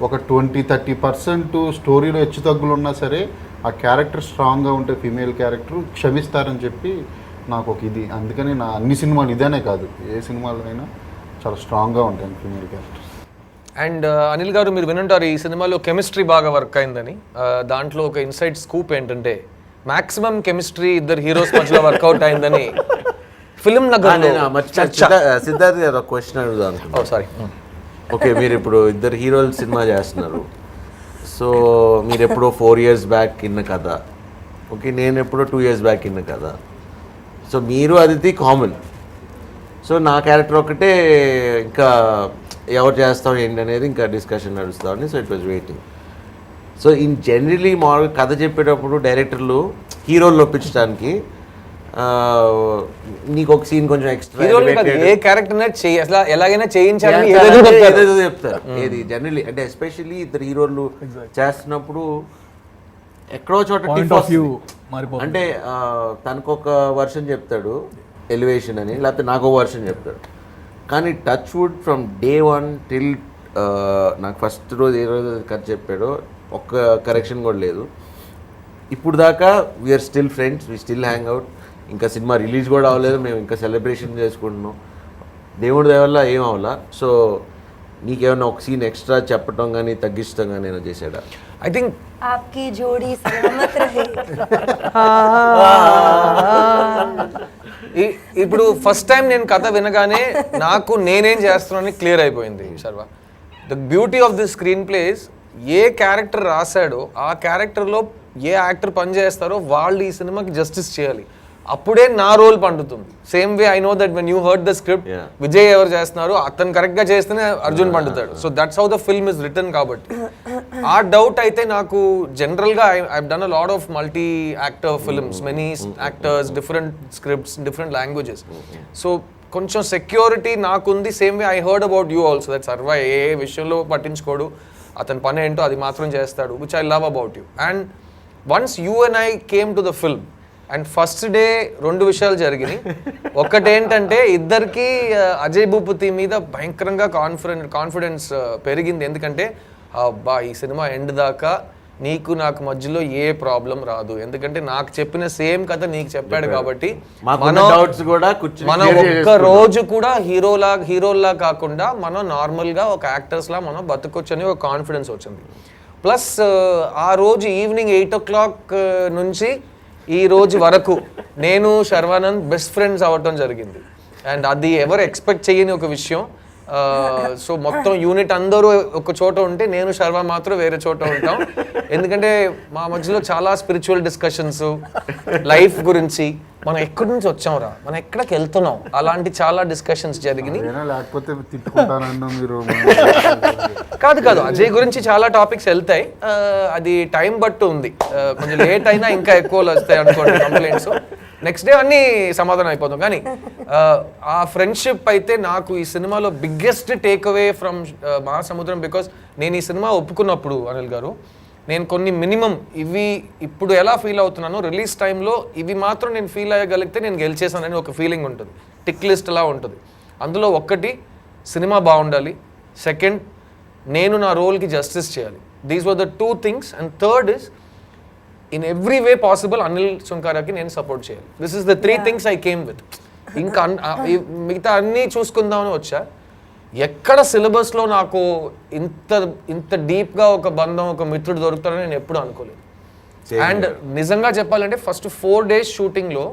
[SPEAKER 2] ఒక 20-30% స్టోరీలో హెచ్చు తగ్గులు ఉన్నా సరే ఆ క్యారెక్టర్ స్ట్రాంగ్గా ఉంటే ఫీమేల్ క్యారెక్టర్ క్షమిస్తారని చెప్పి నాకు ఒక ఇది. అందుకని నా అన్ని సినిమాలు ఇదేనే కాదు, ఏ సినిమాలో అయినా చాలా స్ట్రాంగ్గా ఉంటాయి ఫీమేల్ క్యారెక్టర్స్.
[SPEAKER 1] అండ్ అనిల్ గారు, మీరు వినుంటారు ఈ సినిమాలో కెమిస్ట్రీ బాగా వర్క్ అయిందని. దాంట్లో ఒక ఇన్సైడ్ స్కూప్ ఏంటంటే, మాక్సిమం కెమిస్ట్రీ ఇద్దరు హీరోస్ మధ్యలో వర్కౌట్ అయిందని ఫిలిం నగర్లో.
[SPEAKER 3] సిద్ధార్థ్ గారు ఒక క్వశ్చన్ అడుగుదాం.
[SPEAKER 1] సారీ.
[SPEAKER 3] ఓకే, మీరు ఇప్పుడు ఇద్దరు హీరోలు సినిమా చేస్తున్నారు. సో మీరు ఎప్పుడో 4 years బ్యాక్ ఇన్న కథ, ఓకే, నేను ఎప్పుడో 2 years బ్యాక్ ఇన్న కథ. సో మీరు అది కామన్. సో నా క్యారెక్టర్ ఒకటే, ఇంకా ఎవరు చేస్తాం ఏంటి అనేది ఇంకా డిస్కషన్ నడుస్తామని. So it was waiting. So in generally మామూలుగా కథ చెప్పేటప్పుడు డైరెక్టర్లు హీరోలు ఒప్పించడానికి నీకు ఒక సీన్ కొంచెం ఎక్స్ట్రా,
[SPEAKER 1] ఏ క్యారెక్టర్ అసలు ఎలాగైనా చేయించాలని
[SPEAKER 3] ఏదేదో చెప్తారు. ఏది జనరలీ అంటే ఎస్పెషల్లీ ఇద్దరు హీరోలు చేస్తున్నప్పుడు ఎక్కడో చోట అంటే తనకు ఒక వర్షన్ చెప్తాడు ఎలివేషన్ అని, లేకపోతే నాకు ఒక వర్షన్ చెప్తాడు. కానీ touch wood from day 1 till నాకు ఫస్ట్ రోజు ఏ రోజు కథ చెప్పాడో ఒక్క కరెక్షన్ కూడా లేదు. ఇప్పుడు దాకా we're still friends, we still hang out. ఇంకా సినిమా రిలీజ్ కూడా అవ్వలేదు, మేము ఇంకా సెలబ్రేషన్ చేసుకుంటున్నాం. దేవుడి దయ వల్ల ఏం అవ్వాలా. సో నీకేమన్నా ఒక సీన్ ఎక్స్ట్రా చెప్పడం కానీ తగ్గించడం కానీ ఏమైనా చేశాడా?
[SPEAKER 1] ఐ థింక్
[SPEAKER 5] आपकी जोड़ी सलामत रहे.
[SPEAKER 1] ఇప్పుడు ఫస్ట్ టైం నేను కథ వినగానే నాకు నేనేం చేస్తున్నానని క్లియర్ అయిపోయింది Sharwa. The beauty of the screenplays, ఏ క్యారెక్టర్ రాశాడో ఆ క్యారెక్టర్లో ఏ యాక్టర్ పనిచేస్తారో వాళ్ళు ఈ సినిమాకి జస్టిస్ చేయాలి. అప్పుడే నా రోల్ పండుతుంది. Same way I know that when you heard the script, Vijay ఎవరు చేస్తున్నారు అతను కరెక్ట్గా చేస్తేనే అర్జున్ పండుతాడు. So that's how the film is return. కాబట్టి ఆ డౌట్ అయితే నాకు జనరల్గా I done a lot of multi actor films, many actors, different scripts, different languages. So కొంచెం సెక్యూరిటీ నాకుంది. Same way I heard about you also, that Sharwa ఏ విషయంలో పట్టించుకోడు, అతని పని ఏంటో అది మాత్రం చేస్తాడు, which I love about you. And once you and I came to the film, and first day 2 విషయాలు జరిగినాయి. ఒకటేంటంటే ఇద్దరికి అజయ్ భూపతి మీద భయంకరంగా కాన్ఫిడెన్స్ పెరిగింది. ఎందుకంటే అబ్బా ఈ సినిమా ఎండ్ దాకా నీకు నాకు మధ్యలో ఏ ప్రాబ్లం రాదు, ఎందుకంటే నాకు చెప్పిన సేమ్ కథ నీకు చెప్పాడు కాబట్టి మనం ఒక్క రోజు కూడా హీరోలా కాకుండా మనం నార్మల్గా ఒక యాక్టర్స్లా మనం బతకొచ్చని ఒక కాన్ఫిడెన్స్ వచ్చింది. ప్లస్ ఆ రోజు ఈవినింగ్ 8 o'clock నుంచి ఈ రోజు వరకు నేను శర్వానంద్ బెస్ట్ ఫ్రెండ్స్ అవ్వటం జరిగింది. అండ్ అది ఎవరు ఎక్స్పెక్ట్ చేయని ఒక విషయం. సో మొత్తం యూనిట్ అందరూ ఒక చోట ఉంటే నేను శర్వ మాత్రం వేరే చోట ఉంటాం. ఎందుకంటే మా మధ్యలో చాలా స్పిరిచువల్ డిస్కషన్స్, లైఫ్ గురించి, మనం ఎక్కడి నుంచి వచ్చాంరా, మనం ఎక్కడికి వెళ్తున్నాం, అలాంటి చాలా డిస్కషన్స్ జరిగినాయి.
[SPEAKER 2] లేకపోతే తిట్టుకుంటానన్నా మీరు.
[SPEAKER 1] కాదు అజయ్ గురించి చాలా టాపిక్స్ వెళ్తాయి, అది టైం బట్టు ఉంది. కొంచెం లేట్ అయినా ఇంకా ఎక్కువ వస్తాయి అనుకోండి కంప్లైంట్స్. నెక్స్ట్ డే అన్నీ సమాధానం అయిపోతాం. కానీ ఆ ఫ్రెండ్షిప్ అయితే నాకు ఈ సినిమాలో బిగ్గెస్ట్ టేక్ అవే ఫ్రమ్ మహాసముద్రం. బికాస్ నేను ఈ సినిమా ఒప్పుకున్నప్పుడు అనిల్ గారు నేను కొన్ని మినిమం ఇవి ఇప్పుడు ఎలా ఫీల్ అవుతున్నానో రిలీజ్ టైంలో ఇవి మాత్రం నేను ఫీల్ అయ్యగలిగితే నేను గెలిచేసానని ఒక ఫీలింగ్ ఉంటుంది, టిక్ లిస్ట్ లా ఉంటుంది. అందులో ఒక్కటి సినిమా బాగుండాలి, సెకండ్ నేను నా రోల్కి జస్టిస్ చేయాలి. These were the 2 things. And third is in every way possible Anil సుంకారాకి నేను సపోర్ట్ చేయాలి. This is the 3 things I came with. ఇంకా మిగతా అన్నీ చూసుకుందామని వచ్చా. ఎక్కడ సిలబస్లో నాకు ఇంత డీప్గా ఒక బంధం, ఒక మిత్రుడు దొరుకుతాడని నేను ఎప్పుడు అనుకోలేదు. అండ్ నిజంగా చెప్పాలంటే ఫస్ట్ 4 days షూటింగ్లో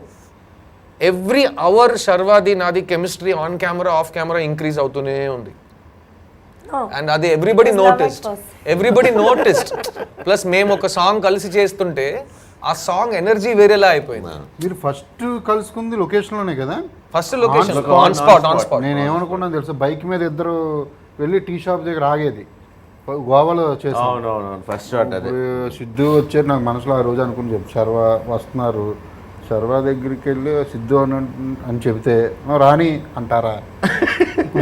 [SPEAKER 1] ఎవ్రీ అవర్ శర్వాది నాది chemistry on camera off camera increase అవుతూనే ఉంది. అండ్ అది ఎవ్రీబడి నోటిస్డ్. ప్లస్ మేము ఒక సాంగ్ కలిసి చేస్తుంటే ఆ సాంగ్ ఎనర్జీ వేరేలా అయిపోయింది.
[SPEAKER 2] మీరు ఫస్ట్ కలుసుకుంది లొకేషన్లోనే కదా?
[SPEAKER 1] First location on spot.
[SPEAKER 2] నేను ఏమనుకున్నాను తెలుసా, బైక్ మీద ఇద్దరు వెళ్ళి టీ షాప్ దగ్గర ఆగేది గోవాలో చేసాను.
[SPEAKER 3] ఫస్ట్ షాట్ అదే.
[SPEAKER 2] సిద్ధు వచ్చారు, నాకు మనసులో ఆ రోజు అనుకుని చెప్పి శర్వ వస్తున్నారు, శర్వ దగ్గరికి వెళ్ళి సిద్ధు అని చెబితే రాణి అంటారా,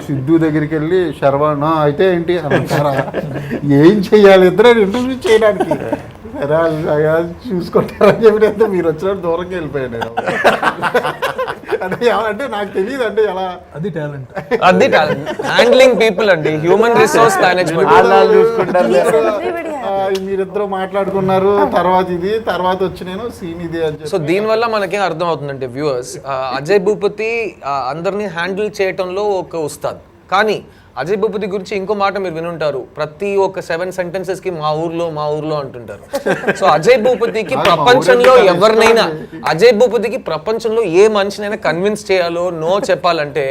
[SPEAKER 2] సిద్ధు దగ్గరికి వెళ్ళి శర్వ అయితే ఏంటి అని అంటారా? ఏం చెయ్యాలి ఇద్దరు ఇంటర్వ్యూ చేయడానికి? చూసుకుంటారని చెప్పిన మీరు వచ్చినట్టు దూరంగా వెళ్ళిపోయాను. అంటే నాకు తెలియదు అంటే ఎలా.
[SPEAKER 4] అది టాలెంట్.
[SPEAKER 1] హ్యాండ్లింగ్ పీపుల్ అండి, హ్యూమన్ రిసోర్స్ మేనేజ్మెంట్.
[SPEAKER 2] మీరిద్దరు మాట్లాడుకున్నారు, తర్వాత వచ్చి నేను సీన్ ఇది అని.
[SPEAKER 1] సో దీనివల్ల మనకేం అర్థం అవుతుందంటే వ్యూవర్స్, అజయ్ భూపతి అందరినీ హ్యాండిల్ చేయటంలో ఒక ఉస్తాద్. కానీ అజయ్ భూపతి గురించి ఇంకో మాట మీరు వినుంటారు, ప్రతి ఒక్క 7 sentences కి మా ఊర్లో అంటుంటారు. సో అజయ్ భూపతికి ప్రపంచంలో ఏ మనిషినైనా కన్విన్స్ చేయాలో నో చెప్పాలంటే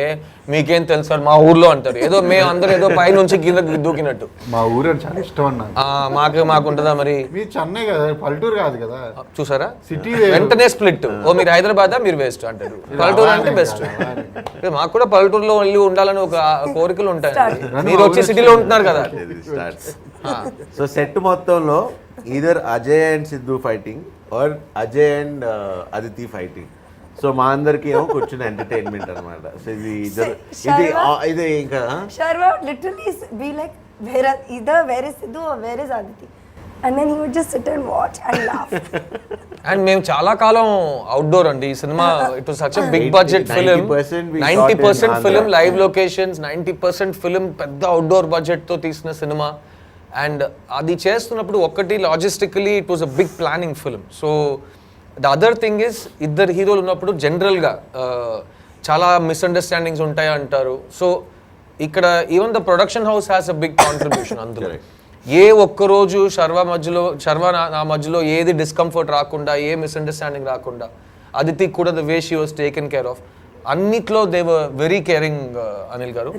[SPEAKER 1] మీకేం తెలుసు సార్ మా ఊర్లో అంటారు. ఏదో మేము అందరూ ఏదో పై నుంచి కిందకి దూకినట్టు.
[SPEAKER 2] మా ఊరు చాలా ఇష్టం అన్న.
[SPEAKER 1] మాకు ఉంటుందా మరి?
[SPEAKER 2] మీ చెన్నై కదా, పల్లెటూరు కాదు కదా.
[SPEAKER 1] చూసారా,
[SPEAKER 2] సిటీ
[SPEAKER 1] వెంటనే స్ప్లిట్. మీరు హైదరాబాద్ మీరు వేస్ట్ అంటారు, పల్లెటూరు అంటే బెస్ట్. మాకు కూడా పల్లెటూరులో వెళ్ళి ఉండాలని ఒక కోరికలు ఉంటాయి. మీరు వచ్చి సిటీలో ఉంటున్నారు కదా.
[SPEAKER 3] సో సెట్ మొత్తంలో either Ajay and Siddhu fighting or Ajay and Aditi fighting. So మా అందరికి ఏమో కూర్చుని ఎంటర్టైన్మెంట్ అనమాట. సో ఇది ఇంకా
[SPEAKER 5] Sharva literally be like, where is Sidhu or where is Aditi? And then he would just sit and watch and laugh.
[SPEAKER 1] And మేము చాలా కాలం అవుట్డోర్ అండి ఈ సినిమా. It was such a big budget film. 90% film live locations, 90% film పెద్ద outdoor budget తో తీసిన సినిమా. అండ్ అది చేస్తున్నప్పుడు ఒక్కటి logistically it was a big planning film. So the other thing is, ఇద్దరు హీరోలు ఉన్నప్పుడు జనరల్గా చాలా మిస్అండర్స్టాండింగ్స్ ఉంటాయి అంటారు. సో ఇక్కడ even the production house has a big contribution. అందులో ఏ ఒక్కరోజు శర్వ నా మధ్యలో ఏది డిస్కంఫర్ట్ రాకుండా, ఏ మిస్అండర్స్టాండింగ్ రాకుండా, అదితి కూడా the way she was taken care of, అన్నిట్లో they were very caring Anil garu.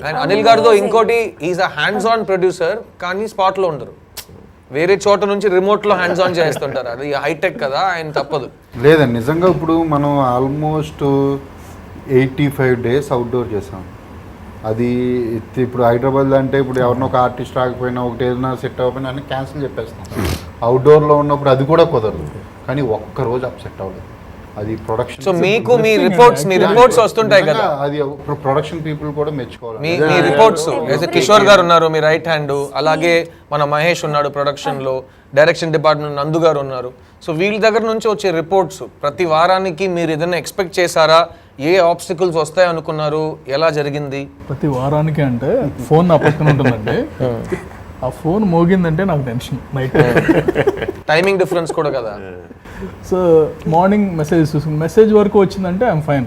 [SPEAKER 1] And Anil గారితో ఇంకోటి, is a hands on producer, కానీ స్పాట్ లో ఉండరు, వేరే చోట నుంచి రిమోట్ లో హ్యాండ్స్ ఆన్ చేస్తుంటారు. అది హైటెక్ కదా, ఆయన తప్పదు.
[SPEAKER 2] లేదండి నిజంగా ఇప్పుడు మనం ఆల్మోస్ట్ 85 days అవుట్డోర్ చేసాం. అది ఇప్పుడు హైదరాబాద్ అంటే ఇప్పుడు ఎవరినో ఒక ఆర్టిస్ట్ రాకపోయినా, ఒకటి ఏదైనా సెట్ అవ్వకపోయినా అన్ని క్యాన్సిల్ చెప్పేస్తాం. అవుట్డోర్లో ఉన్నప్పుడు అది కూడా కుదరదు. కానీ ఒక్కరోజు అప్సెట్ అవ్వలేదు. అది ప్రొడక్షన్.
[SPEAKER 1] సో మీకు మీ రిపోర్ట్స్ వస్తుంటాయి కదా,
[SPEAKER 2] అది ప్రొడక్షన్ పీపుల్ కూడా మెచ్చుకోవాలి.
[SPEAKER 1] మీ రిపోర్ట్స్, కిషోర్ గారు ఉన్నారు మీ రైట్ హ్యాండ్, అలాగే మన మహేష్ ఉన్నాడు ప్రొడక్షన్ లో, డైరెక్షన్ డిపార్ట్మెంట్ నందు గారు ఉన్నారు. సో వీళ్ళ దగ్గర నుంచి వచ్చే రిపోర్ట్స్ ప్రతి వారానికి మీరు ఏదైనా ఎక్స్పెక్ట్ చేశారా? ఏ ఆబ్స్టికల్స్ వస్తాయి అనుకున్నారు? ఎలా జరిగింది?
[SPEAKER 4] ప్రతి వారానికి అంటే ఫోన్ నా పక్కన ఉంటుందండి. ఆ ఫోన్ మోగిందంటే నాకు టెన్షన్. నైట్
[SPEAKER 1] టైమింగ్ డిఫరెన్స్ కూడా కదా.
[SPEAKER 4] సో మార్నింగ్ మెసేజ్ వరకు వచ్చిందంటే ఐఎమ్ ఫైన్,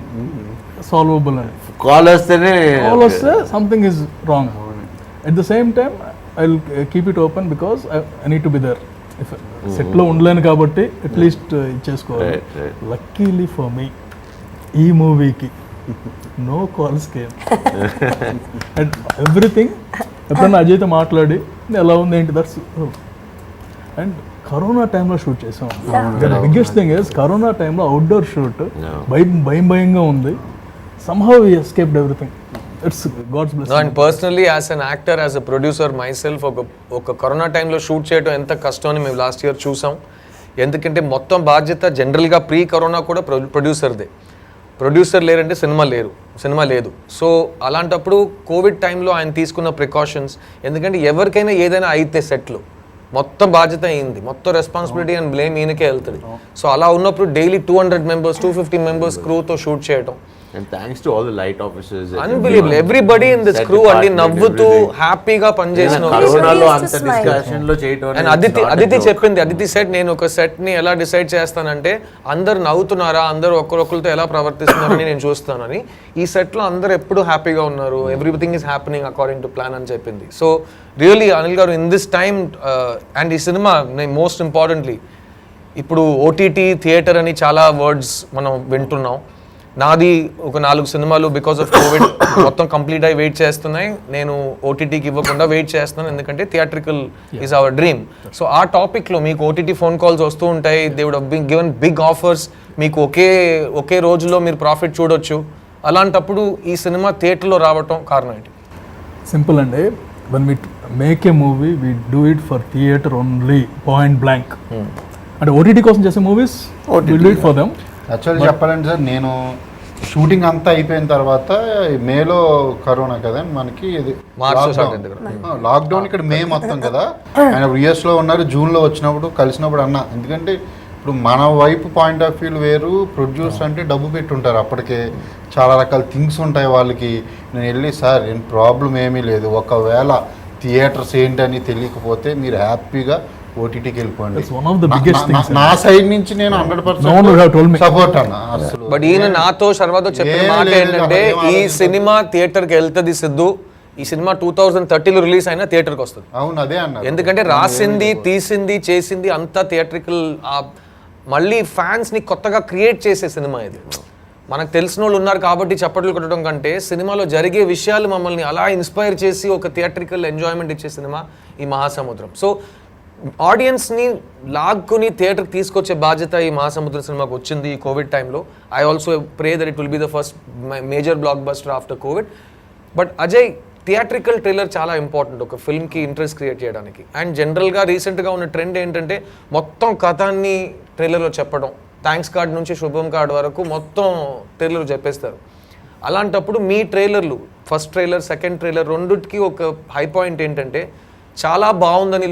[SPEAKER 4] సాల్వబుల్ అని.
[SPEAKER 3] కాల్ వస్తే
[SPEAKER 4] something is wrong. At the same time I will keep it open because I need to be there. సెట్లో ఉండలేను కాబట్టి అట్లీస్ట్ ఇచ్చేసుకోవాలి. లక్కీలీ ఫర్ మీ ఈ మూవీకి no calls came and everything. ఎప్పుడన్నా అజయ్తో మాట్లాడి ఎలా ఉంది ఏంటి, దట్స్. అండ్ కరోనా టైంలో షూట్ చేసాం. బిగ్గెస్ట్ థింగ్ ఇస్ కరోనా టైంలో అవుట్డోర్ షూట్, భయంగా ఉంది. somehow we escaped everything. It's God's blessing.
[SPEAKER 1] No, and personally as an actor, as a producer myself, ఒక కరోనా టైంలో షూట్ చేయడం ఎంత కష్టం అని మేము లాస్ట్ ఇయర్ చూసాం. ఎందుకంటే మొత్తం బాధ్యత జనరల్గా ప్రీ కరోనా కూడా ప్రొడ్యూసర్దే. ప్రొడ్యూసర్ లేరంటే సినిమా లేదు. సో అలాంటప్పుడు కోవిడ్ టైంలో ఆయన తీసుకున్న ప్రికాషన్స్, ఎందుకంటే ఎవరికైనా ఏదైనా అయితే సెట్లు మొత్తం బాధ్యత అయింది, మొత్తం రెస్పాన్సిబిలిటీ అండ్ బ్లేమ్ ఈయనకే వెళ్తుంది. సో అలా ఉన్నప్పుడు డైలీ 200 members 250 members క్రూతో షూట్ చేయడం,
[SPEAKER 3] and thanks to all the light officers,
[SPEAKER 1] unbelievable. Everybody in this crew అండి నవ్వుతూ హ్యాపీగా పనిచేసిన
[SPEAKER 3] కరోనాలో అంత డిస్కషన్ లో చేయడం.
[SPEAKER 1] అండ్ అదితి చెప్పింది, అదితి సెట్ నేను ఒక సెట్ ని ఎలా డిసైడ్ చేస్తానంటే అందరు నవ్వుతున్నారా, అందరూ ఒకరితో ఎలా ప్రవర్తిస్తున్నారని నేను చూస్తానని. ఈ సెట్ లో అందరు ఎప్పుడు హ్యాపీగా ఉన్నారు, everything is happening according to plan అని చెప్పింది. So really Anil garu in this time and ఈ సినిమా మోస్ట్ ఇంపార్టెంట్లీ ఇప్పుడు ఓటీటీ థియేటర్ అని చాలా వర్డ్స్ మనం వింటున్నాం. నాది ఒక 4 సినిమాలు బికాస్ ఆఫ్ కోవిడ్ మొత్తం కంప్లీట్ అయ్యి వెయిట్ చేస్తున్నాయి, నేను ఓటీటీకి ఇవ్వకుండా వెయిట్ చేస్తున్నాను, ఎందుకంటే theatrical is our dream. So ఆ టాపిక్లో మీకు ఓటీటీ ఫోన్ కాల్స్ వస్తూ ఉంటాయి, they would have been given big offers, మీకు ఒకే రోజులో మీరు ప్రాఫిట్ చూడొచ్చు. అలాంటప్పుడు ఈ సినిమా థియేటర్లో రావటం కారణం ఏంటి?
[SPEAKER 4] సింపుల్ అండి, when we make a movie we do it for theatre only, point blank. అంటే ఓటీటీ కోసం చేసే movies we do it for them.
[SPEAKER 2] Actually చెప్పాలంటే సార్, నేను షూటింగ్ అంతా అయిపోయిన తర్వాత మేలో కరోనా కదా మనకి, ఇది లాక్డౌన్ ఇక్కడ మే మొత్తం కదా, ఆయన యుఎస్లో ఉన్నారు, జూన్లో వచ్చినప్పుడు కలిసినప్పుడు అన్న, ఎందుకంటే ఇప్పుడు మన వైపు పాయింట్ ఆఫ్ వ్యూ వేరు, ప్రొడ్యూసర్ అంటే డబ్బు పెట్టుంటారు, అప్పటికే చాలా రకాల థింగ్స్ ఉంటాయి వాళ్ళకి. నేను వెళ్ళి సార్ ఏం ప్రాబ్లం ఏమీ లేదు, ఒకవేళ థియేటర్స్ ఏంటని తెలియకపోతే మీరు హ్యాపీగా ఓటీటీకి వెళ్ళిపోండి, నా సైడ్ నుంచి నేను 100% సపోర్ట్ అన్న.
[SPEAKER 1] బట్ ఈయన నాతో శర్వాతో చెప్పిన మాట ఏంటంటే ఈ సినిమా థియేటర్కి వెళ్తుంది సిద్ధు, ఈ సినిమా 2030లో రిలీజ్ అయినా థియేటర్కి వస్తుంది.
[SPEAKER 2] అవును అదే అన్న,
[SPEAKER 1] ఎందుకంటే రాసింది తీసింది చేసింది అంతా థియేట్రికల్, మళ్ళీ ఫ్యాన్స్ ని కొత్తగా క్రియేట్ చేసే సినిమా ఇది. మనకు తెలిసిన వాళ్ళు ఉన్నారు కాబట్టి చప్పట్లు కొట్టడం కంటే సినిమాలో జరిగే విషయాలు మమ్మల్ని అలా ఇన్స్పైర్ చేసి ఒక థియేట్రికల్ ఎంజాయ్మెంట్ ఇచ్చే సినిమా ఈ మహాసముద్రం. సో ఆడియన్స్ని లాక్కుని థియేటర్కి తీసుకొచ్చే బాధ్యత ఈ మహాసముద్రం సినిమాకి వచ్చింది ఈ కోవిడ్ టైంలో. I also pray that it will be the first major block buster after Covid. But Ajay, theatrical trailer చాలా ఇంపార్టెంట్ ఒక ఫిల్మ్కి ఇంట్రెస్ట్ క్రియేట్ చేయడానికి. అండ్ జనరల్గా రీసెంట్గా ఉన్న ట్రెండ్ ఏంటంటే మొత్తం కథాన్ని ట్రైలర్లో చెప్పడం, థ్యాంక్స్ కార్డ్ నుంచి శుభం కార్డ్ వరకు మొత్తం ట్రైలర్ చెప్పేస్తారు. అలాంటప్పుడు మీ ట్రైలర్లు, ఫస్ట్ ట్రైలర్ సెకండ్ ట్రైలర్ రెండుకి ఒక హై పాయింట్ ఏంటంటే చాలా బాగుందని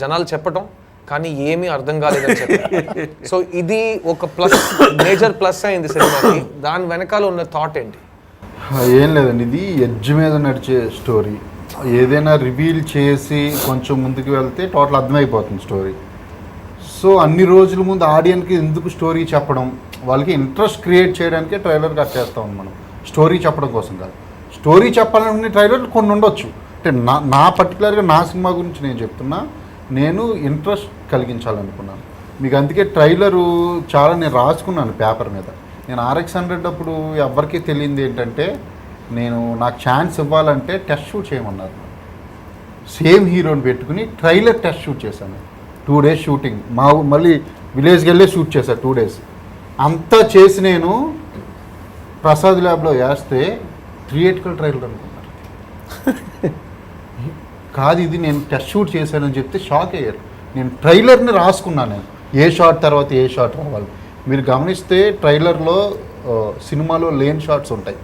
[SPEAKER 1] జనాలు చెప్పటం, కానీ ఏమీ అర్థం కాలేదని చెప్పారు. సో ఇది ఒక ప్లస్, మేజర్ ప్లస్ అయింది సినిమాకి. దాని వెనకాల ఉన్న థాట్ ఏంటి?
[SPEAKER 2] ఏం లేదండి, ఇది ఎడ్జ్ మీద నడిచే స్టోరీ. ఏదైనా రివీల్ చేసి కొంచెం ముందుకు వెళ్తే టోటల్ అర్థమైపోతుంది స్టోరీ. సో అన్ని రోజుల ముందు ఆడియన్కి ఎందుకు స్టోరీ చెప్పడం, వాళ్ళకి ఇంట్రెస్ట్ క్రియేట్ చేయడానికే ట్రైలర్ కట్ చేస్తాం మనం, స్టోరీ చెప్పడం కోసం కాదు. స్టోరీ చెప్పాలనుకునే ట్రైలర్లు కొన్ని ఉండొచ్చు, అంటే నా పర్టికులర్గా నా సినిమా గురించి నేను చెప్తున్నా, నేను ఇంట్రెస్ట్ కలిగించాలనుకున్నాను మీకు. అందుకే ట్రైలరు చాలా నేను రాసుకున్నాను పేపర్ మీద. నేను RX100 అప్పుడు ఎవరికీ తెలియంది ఏంటంటే, నాకు ఛాన్స్ ఇవ్వాలంటే టెస్ట్ షూట్ చేయమన్నారు. సేమ్ హీరోని పెట్టుకుని ట్రైలర్ టెస్ట్ షూట్ చేశాను. 2 days షూటింగ్, మళ్ళీ విలేజ్కి వెళ్ళే షూట్ చేశాను 2 days. అంతా చేసి నేను ప్రసాద్ ల్యాబ్లో వేస్తే థియేట్రికల్ ట్రైలర్ అనుకున్నారు. కాదు ఇది నేను టెస్ట్ షూట్ చేశానని చెప్తే షాక్ అయ్యారు. నేను ట్రైలర్ని రాసుకున్నాను, నేను ఏ షాట్ తర్వాత ఏ షాట్ రావాలి. మీరు గమనిస్తే ట్రైలర్లో సినిమాలో లేని షాట్స్ ఉంటాయి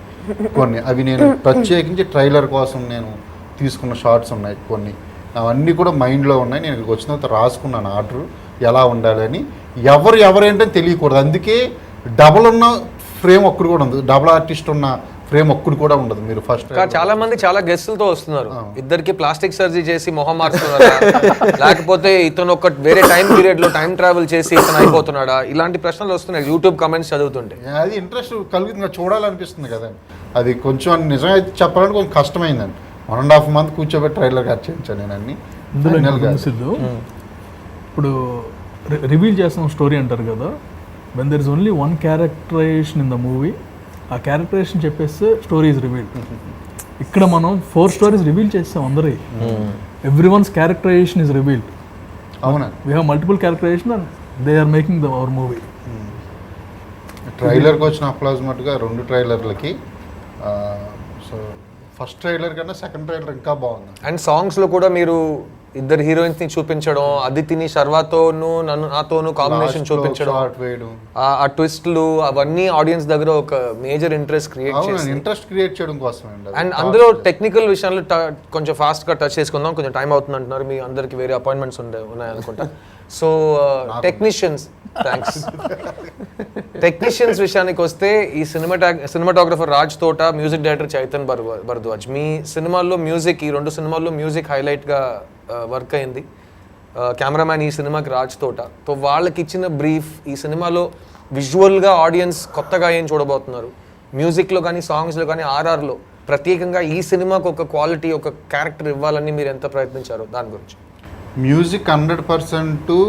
[SPEAKER 2] కొన్ని, అవి నేను ప్రత్యేకించి ట్రైలర్ కోసం నేను తీసుకున్న షాట్స్ ఉన్నాయి కొన్ని, అవన్నీ కూడా మైండ్లో ఉన్నాయి. నేను ఇక్కడికి వచ్చిన తర్వాత రాసుకున్నాను ఆర్డర్ ఎలా ఉండాలని. ఎవరేంటని తెలియకూడదు, అందుకే డబుల్ ఉన్న ఫ్రేమ్ ఒక్కడు కూడా ఉంది, డబుల్ ఆర్టిస్ట్ ఉన్న ఫ్రేమ్ ఒక్కడు కూడా ఉండదు. మీరు ఫస్ట్
[SPEAKER 1] చాలా మంది చాలా గెస్టులతో వస్తున్నారు, ఇద్దరికి ప్లాస్టిక్ సర్జరీ చేసి మొహం మార్చుతున్నారా, లేకపోతే ఇతను ఒక వేరే టైం పీరియడ్ లో టైం ట్రావెల్ చేసి ఇతను అయిపోతున్నాడా, ఇలాంటి ప్రశ్నలు వస్తున్నాయి యూట్యూబ్ కమెంట్స్ చదువుతుంటే.
[SPEAKER 2] అది ఇంట్రెస్ట్ కలుగుతుంది, చూడాలనిపిస్తుంది కదండి. అది కొంచెం నిజంగా చెప్పాలంటే కొంచెం కష్టమైందండి. 1.5 month కూర్చోబెట్టి ట్రైలర్ కట్ చేయించాను నేను అన్ని.
[SPEAKER 4] ఇప్పుడు రివీల్ చేస్తున్న స్టోరీ అంటారు కదా, when there is only one characterization in the movie, ఆ క్యారెక్టరైజేషన్ చెప్పేస్తే స్టోరీ ఇస్ రివీల్డ్. ఇక్కడ మనం 4 stories రివీల్ చేస్తాం అందరి, every one's characterization is revealed.
[SPEAKER 2] అవునా,
[SPEAKER 4] we have multiple characterization and they are making our movie.
[SPEAKER 2] ట్రైలర్కి వచ్చిన అప్లాజ్మెంట్గా 2 ట్రైలర్లకి, సో ఫస్ట్ ట్రైలర్ కన్నా సెకండ్ ట్రైలర్ ఇంకా బాగుంది.
[SPEAKER 1] అండ్ సాంగ్స్లో కూడా మీరు ఇద్దరు హీరోయిన్స్ ని చూపించడం, అదితిని శర్వాతోను నాతోను కాంబినేషన్ చూపించడం,
[SPEAKER 2] షార్ట్ వేయడం,
[SPEAKER 1] ఆ ట్విస్ట్లు అవన్నీ ఆడియన్స్ దగ్గర ఒక మేజర్ ఇంట్రెస్ట్ క్రియేట్ చేసి
[SPEAKER 2] ఇంట్రెస్ట్ క్రియేట్ చేయడం కోసం అండి.
[SPEAKER 1] అండ్ అందులో టెక్నికల్ విషయాలు కొంచెం ఫాస్ట్ గా టచ్ చేసుకుందాం, కొంచెం టైం అవుతుంది అంటున్నారు, మీ అందరికి వేరే అపాయింట్మెంట్స్ ఉన్నాయనుకుంటా. సో టెక్నీషియన్స్ విషయానికి వస్తే ఈ సినిమాటోగ్రఫర్ రాజ్ తోట, మ్యూజిక్ డైరెక్టర్ చైతన్ భరద్వాజ్. మీ సినిమాల్లో మ్యూజిక్, ఈ 2 సినిమాల్లో మ్యూజిక్ హైలైట్ గా వర్క్ అయింది. కెమెరామ్యాన్ ఈ సినిమాకి రాజ్ తోట. సో వాళ్ళకి ఇచ్చిన బ్రీఫ్, ఈ సినిమాలో విజువల్గా ఆడియన్స్ కొత్తగా ఏం చూడబోతున్నారు, మ్యూజిక్లో కానీ సాంగ్స్లో కానీ ఆర్ఆర్లో ప్రత్యేకంగా ఈ సినిమాకి ఒక క్వాలిటీ, ఒక క్యారెక్టర్ ఇవ్వాలని మీరు ఎంత ప్రయత్నించారు దాని గురించి?
[SPEAKER 2] మ్యూజిక్ 100%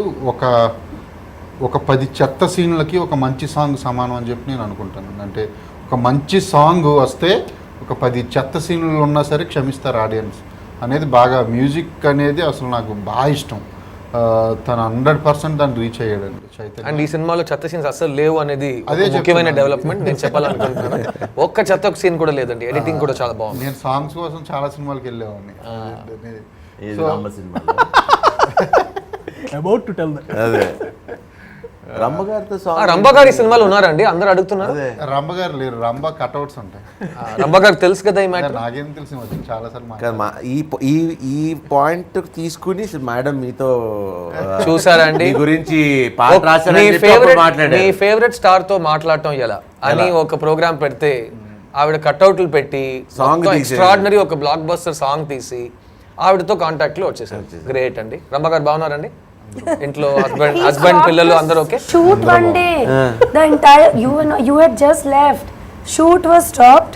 [SPEAKER 2] ఒక 10 చెత్త సీన్లకి ఒక మంచి సాంగ్ సమానం అని చెప్పి నేను అనుకుంటాను. అంటే ఒక మంచి సాంగ్ వస్తే ఒక 10 చెత్త సీన్లు ఉన్నా సరే క్షమిస్తారు ఆడియన్స్ అనేది. బాగా మ్యూజిక్ అనేది అసలు నాకు బాగా ఇష్టం. తను 100% దాన్ని రీచ్ అయ్యాడండి చైతన్య.
[SPEAKER 1] అండ్ ఈ సినిమాలో చెత్త సీన్స్ అసలు లేవు అనేది ముఖ్యమైన డెవలప్మెంట్ నేను చెప్పాలనుకుంటున్నాను. ఒక్క చెత్త సీన్ కూడా లేదండి, ఎడిటింగ్ కూడా చాలా బాగుంది.
[SPEAKER 2] నేను సాంగ్స్ కోసం చాలా సినిమాలకు వెళ్ళేవాడిని.
[SPEAKER 4] About to tell that.
[SPEAKER 3] అదే రంభగారితో
[SPEAKER 1] రంభ గారు ఈ సినిమాలో ఉన్నారండి, అందరూ అడుగుతున్నారు.
[SPEAKER 2] రంభ గారు లేరు, రంభ కట్అవుట్స్ ఉంటాయి.
[SPEAKER 1] రంభ గారు తెలుసు కదా ఈ మ్యాటర్.
[SPEAKER 2] నాకేం తెలిసి వచ్చింది చాలా సార్లు.
[SPEAKER 3] ఈ పాయింట్ తీసుకుని మేడం మీతో
[SPEAKER 1] చూసారండి
[SPEAKER 3] గురించి
[SPEAKER 1] మీ ఫేవరెట్ స్టార్ తో మాట్లాడటం ఎలా అని ఒక ప్రోగ్రామ్ పెడితే ఆవిడ కట్అవుట్లు పెట్టి ఎక్స్ట్రాడినరీ ఒక బ్లాక్ బస్టర్ సాంగ్ తీసి ఆవిడతో కాంటాక్ట్ లో వచ్చేసారు. గ్రేట్ అండి. రంభ గారు బాగున్నారండి? ఇంట్లో హస్బెండ్ పిల్లలు అందరూ okay?
[SPEAKER 5] Shoot one day, the entire you had just left. Shoot was stopped.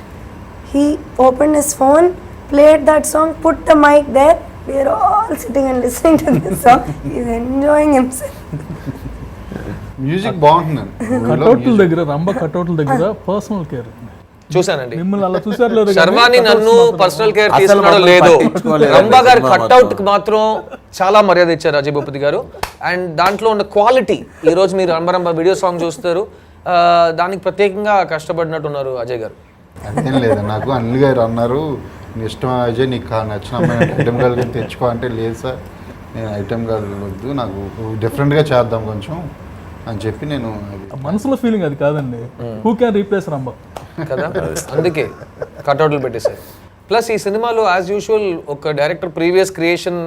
[SPEAKER 5] He opened his phone, played that song, put the mic there. We are all sitting and listening to this song. He's enjoying himself.
[SPEAKER 2] Music బాగుంటుందండి.
[SPEAKER 4] కట్అవుట్ల దగ్గర, రంభ కట్అవుట్ల దగ్గర personal care.
[SPEAKER 1] చూసానండి.
[SPEAKER 4] మిమ్మల్ని అలా చూసారు లేదు,
[SPEAKER 1] శర్వాని నన్ను personal care తీసుకున్నాడో లేదో, రంభ గారి కట్అవుట్ కి మాత్రం చాలా మర్యాద ఇచ్చారు అజయ్ భూపతి గారు. అండ్ దాంట్లో ఉన్న క్వాలిటీ, ఈ రోజు మీరు రంభ వీడియో సాంగ్ చూస్తారు, దానికి ప్రత్యేకంగా కష్టపడినట్టు ఉన్నారు అజయ్ గారు.
[SPEAKER 2] అదేం లేదు, నాకు అనిల్ గారు అన్నారు, నీ ఇష్టం అజయ్, నీకు నచ్చిన అమ్మాయి ఐటమ్ గర్ల్ తెచ్చుకో అంటే, లేదు సార్ నేను ఐటమ్ గర్ల్ వద్దు, నాకు డిఫరెంట్గా చేద్దాం కొంచెం అని చెప్పి నేను.
[SPEAKER 4] మనసులో ఫీలింగ్ అది కాదండి. హూ క్యాన్ రీప్లేస్ రంభ
[SPEAKER 1] కదా, అందుకే కట్అవుట్లు పెట్టేశారు. ప్లస్ ఈ సినిమాలో యాజ్ యూజువల్ ఒక డైరెక్టర్ ప్రీవియస్ క్రియేషన్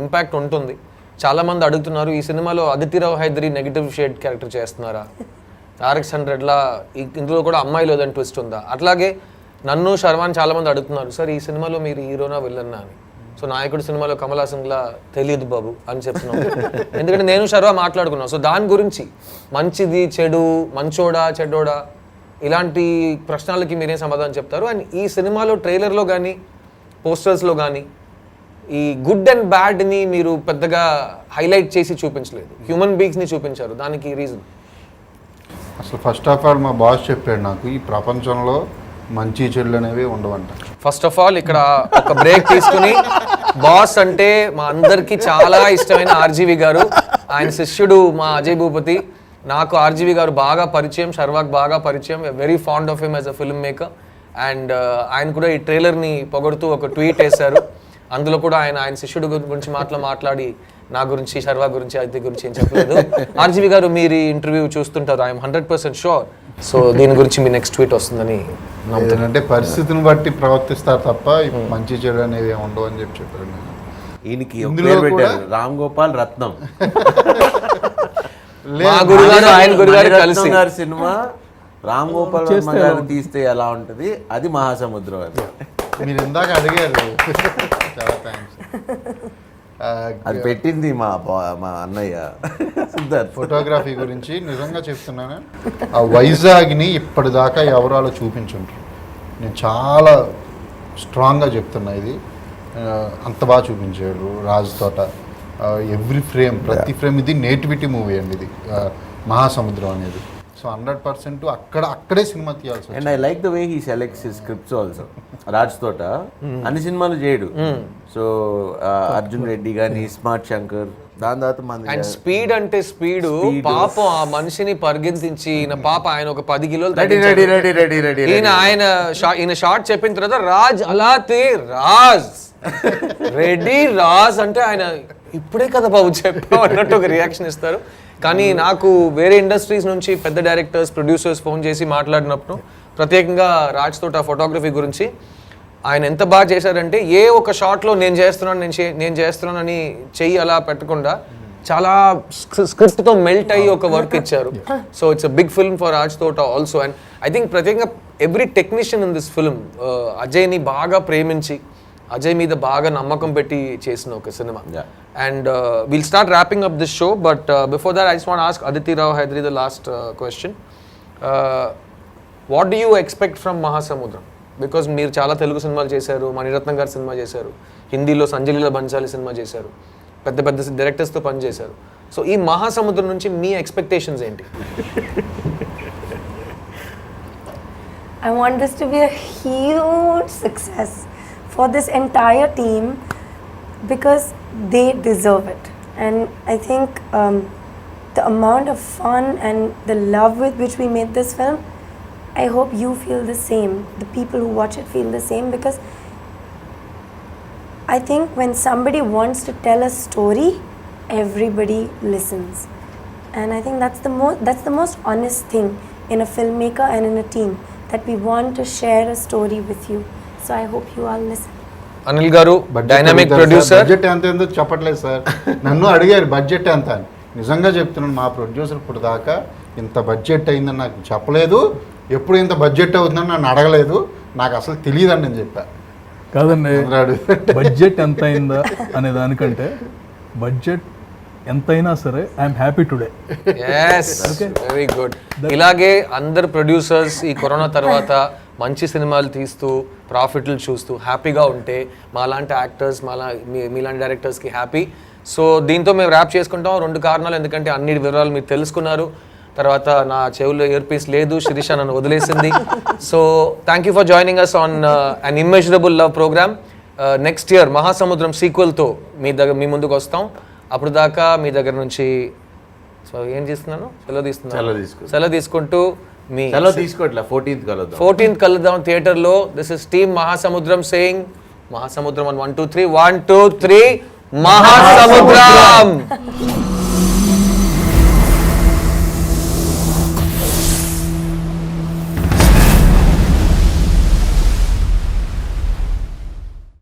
[SPEAKER 1] ఇంపాక్ట్ ఉంటుంది. చాలా మంది అడుగుతున్నారు, ఈ సినిమాలో Aditi Rao Hydari negative shade character చేస్తున్నారా, RX-100లా ఇందులో కూడా అమ్మాయి లేదని ట్విస్ట్ ఉందా? అట్లాగే నన్ను శర్వాన్ చాలా మంది అడుగుతున్నారు, సార్ ఈ సినిమాలో మీరు హీరోనా విల్లన్నా అని. సో నాయకుడు సినిమాలో కమల్ హాసన్లా తెలియదు బాబు అని చెప్తున్నాం, ఎందుకంటే నేను శర్వా మాట్లాడుకున్నాను. సో దాని గురించి మంచిది చెడు, మంచోడా చెడ్డోడా, ఇలాంటి ప్రశ్నలకి మీరేం సమాధానం చెప్తారు? అండ్ ఈ సినిమాలో ట్రైలర్లో కానీ పోస్టర్స్లో కానీ ఈ గుడ్ అండ్ బ్యాడ్ని మీరు పెద్దగా హైలైట్ చేసి చూపించలేదు, హ్యూమన్ బీయింగ్స్ని చూపించారు. దానికి రీజన్
[SPEAKER 2] అసలు ఫస్ట్ ఆఫ్ ఆల్ మా బాస్ చెప్పాడు నాకు, ఈ ప్రపంచంలో మంచి చెడులు అనేవి ఉండవంట.
[SPEAKER 1] ఫస్ట్ ఆఫ్ ఆల్ ఇక్కడ ఒక బ్రేక్ తీసుకుని, బాస్ అంటే మా అందరికీ చాలా ఇష్టమైన RGV గారు, ఆయన శిష్యుడు మా అజయ్ భూపతి. నాకు RGV గారు బాగా పరిచయం, శర్వాక్ బాగా పరిచయం, very fond of him as a film maker. And ఆయన కూడా ఈ ట్రైలర్ని పొగడుతూ ఒక ట్వీట్ వేశారు. అందులో కూడా ఆయన శిష్యుడు గురించి మాట్లాడి నా గురించి, శర్వా గురించి, అదితి గురించి ఏం చెప్పలేదు. RGV గారు మీరు ఈ ఇంటర్వ్యూ చూస్తుంటారు, ఐఎమ్ 100% షూర్. సో దీని గురించి మీ నెక్స్ట్ ట్వీట్ వస్తుందని
[SPEAKER 2] అంటే పరిస్థితిని బట్టి ప్రవర్తిస్తారు తప్ప మంచి చెడు అనేవి ఉండవు అని చెప్పారు.
[SPEAKER 3] ఈయనకి పేరు పెట్టారు, రామ్ గోపాల్ రత్నం.
[SPEAKER 1] మా గురుగారు ఆయన గురుగారు కలిసి
[SPEAKER 3] సినిమా రామ్ గోపాల్ వర్మ గారు తీస్తే ఎలా ఉంటుంది, అది మహాసముద్రం. అది
[SPEAKER 2] మీరు ఇందాక అడిగారు, చాలా థ్యాంక్స్.
[SPEAKER 3] అది పెట్టింది మా అన్నయ్య సిద్ధార్థ్.
[SPEAKER 2] ఫోటోగ్రఫీ గురించి నిజంగా చెప్తున్నాను, ఆ వైజాగ్ని ఇప్పటిదాకా ఎవరు అలా చూపించుంటారు. నేను చాలా స్ట్రాంగ్గా చెప్తున్నా, ఇది అంత బాగా చూపించాడు రాజ్ తోట. ఎవ్రీ ఫ్రేమ్, ప్రతి ఫ్రేమ్, ఇది నేటివిటీ మూవీ అండి ఇది మహాసముద్రం అనేది. సో 100% అక్కడే సినిమా తీయాల్సి.
[SPEAKER 3] And I like the way he selects his scripts also. Raj Thota అన్ని సినిమాలు చేయడు. సో అర్జున్ రెడ్డి కానీ, స్మార్ట్ శంకర్, దాని తర్వాత
[SPEAKER 1] అండ్ స్పీడ్ అంటే స్పీడ్, పాపం ఆ మనిషిని పరిగెత్తించి పాప ఆయన ఒక 10 కిలోలు ఈయన షార్ట్ చెప్పిన తర్వాత రాజ్ అలాతే రాజ్ రెడీ రాజ్ అంటే ఆయన ఇప్పుడే కదా బాబు చెప్పావు అన్నట్టు ఒక రియాక్షన్ ఇస్తారు. కానీ నాకు వేరే ఇండస్ట్రీస్ నుంచి పెద్ద డైరెక్టర్స్ ప్రొడ్యూసర్స్ ఫోన్ చేసి మాట్లాడినప్పుడు ప్రత్యేకంగా రాజ్ తోట ఫోటోగ్రఫీ గురించి ఆయన ఎంత బాగా చేశారంటే ఏ ఒక షాట్లో నేను చేస్తున్నానని చెయ్యి అలా పెట్టకుండా చాలా స్క్రిప్ట్తో మెల్ట్ అయ్యి ఒక వర్క్ ఇచ్చారు. So it's a big film for Raj Thota also. And I think ప్రత్యేకంగా every technician in this film అజయ్ని బాగా ప్రేమించి అజయ్ మీద బాగా నమ్మకం పెట్టి చేసిన ఒక సినిమా. And will start wrapping up this show, but before that I just want ask Aditi Rao Hydari the last question. What do you expect from Mahasamudram? Because మీరు చాలా తెలుగు సినిమాలు చేశారు, మణిరత్నం గారి సినిమా చేశారు, హిందీలో సంజయ్ లీలా బన్సాలి సినిమా చేశారు, పెద్ద పెద్ద డైరెక్టర్స్తో పనిచేశారు. సో ఈ మహాసముద్రం నుంచి మీ ఎక్స్పెక్టేషన్స్ ఏంటి?
[SPEAKER 5] I want this to be a huge success for this entire team because they deserve it. And I think the amount of fun and the love with which we made this film, I hope you feel the same. The people who watch it feel the same, because I think when somebody wants to tell a story, everybody listens. And I think that's the most honest thing in a filmmaker and in a team, that we want to share a story with you. So I hope you all listen.
[SPEAKER 1] Anil గారు dynamic producer.
[SPEAKER 2] Budget ఎంత ఏందో చెప్పట్లేదు sir. నన్ను అడిగారు budget ఎంత అని. నిజంగా చెప్తున్నాను, మా ప్రొడ్యూసర్ ఇప్పుడు దాకా ఇంత బడ్జెట్ అయిందని నాకు చెప్పలేదు. ఎప్పుడు ఇంత బడ్జెట్ అవుతుందని నన్ను అడగలేదు. నాకు అసలు తెలియదని నేను చెప్పా.
[SPEAKER 4] కాదండి, బడ్జెట్ ఎంత అయిందా అనే దానికంటే బడ్జెట్ ఎంతైనా సరే I'm happy today.
[SPEAKER 1] Very good. ఇలాగే అందరు ప్రొడ్యూసర్స్ ఈ కరోనా తర్వాత మంచి సినిమాలు తీస్తూ ప్రాఫిట్లు చూస్తూ హ్యాపీగా ఉంటే మాలాంటి యాక్టర్స్ మీలాంటి డైరెక్టర్స్కి హ్యాపీ. సో దీంతో మేము ర్యాప్ చేసుకుంటాం. 2 కారణాలు, ఎందుకంటే అన్ని వివరాలు మీరు తెలుసుకున్నారు. తర్వాత నా చెవుల్లో ఇయర్ పీస్ లేదు, శిరీష నన్ను వదిలేసింది. So thank you for joining us on an immeasurable love programme. Next year Mahasamudram సీక్వెల్తో మీ ముందుకు వస్తాం. అప్పుడు దాకా మీ దగ్గర నుంచి ఏం చేస్తున్నాను, సెలవు తీసుకుంటూ మీ 14th కలుద్దాం థియేటర్లో. దిస్ ఇస్ టీమ్ మహాసముద్రం సేయింగ్ మహాసముద్రం 1 2 3 1 2 3 మహాసముద్రం.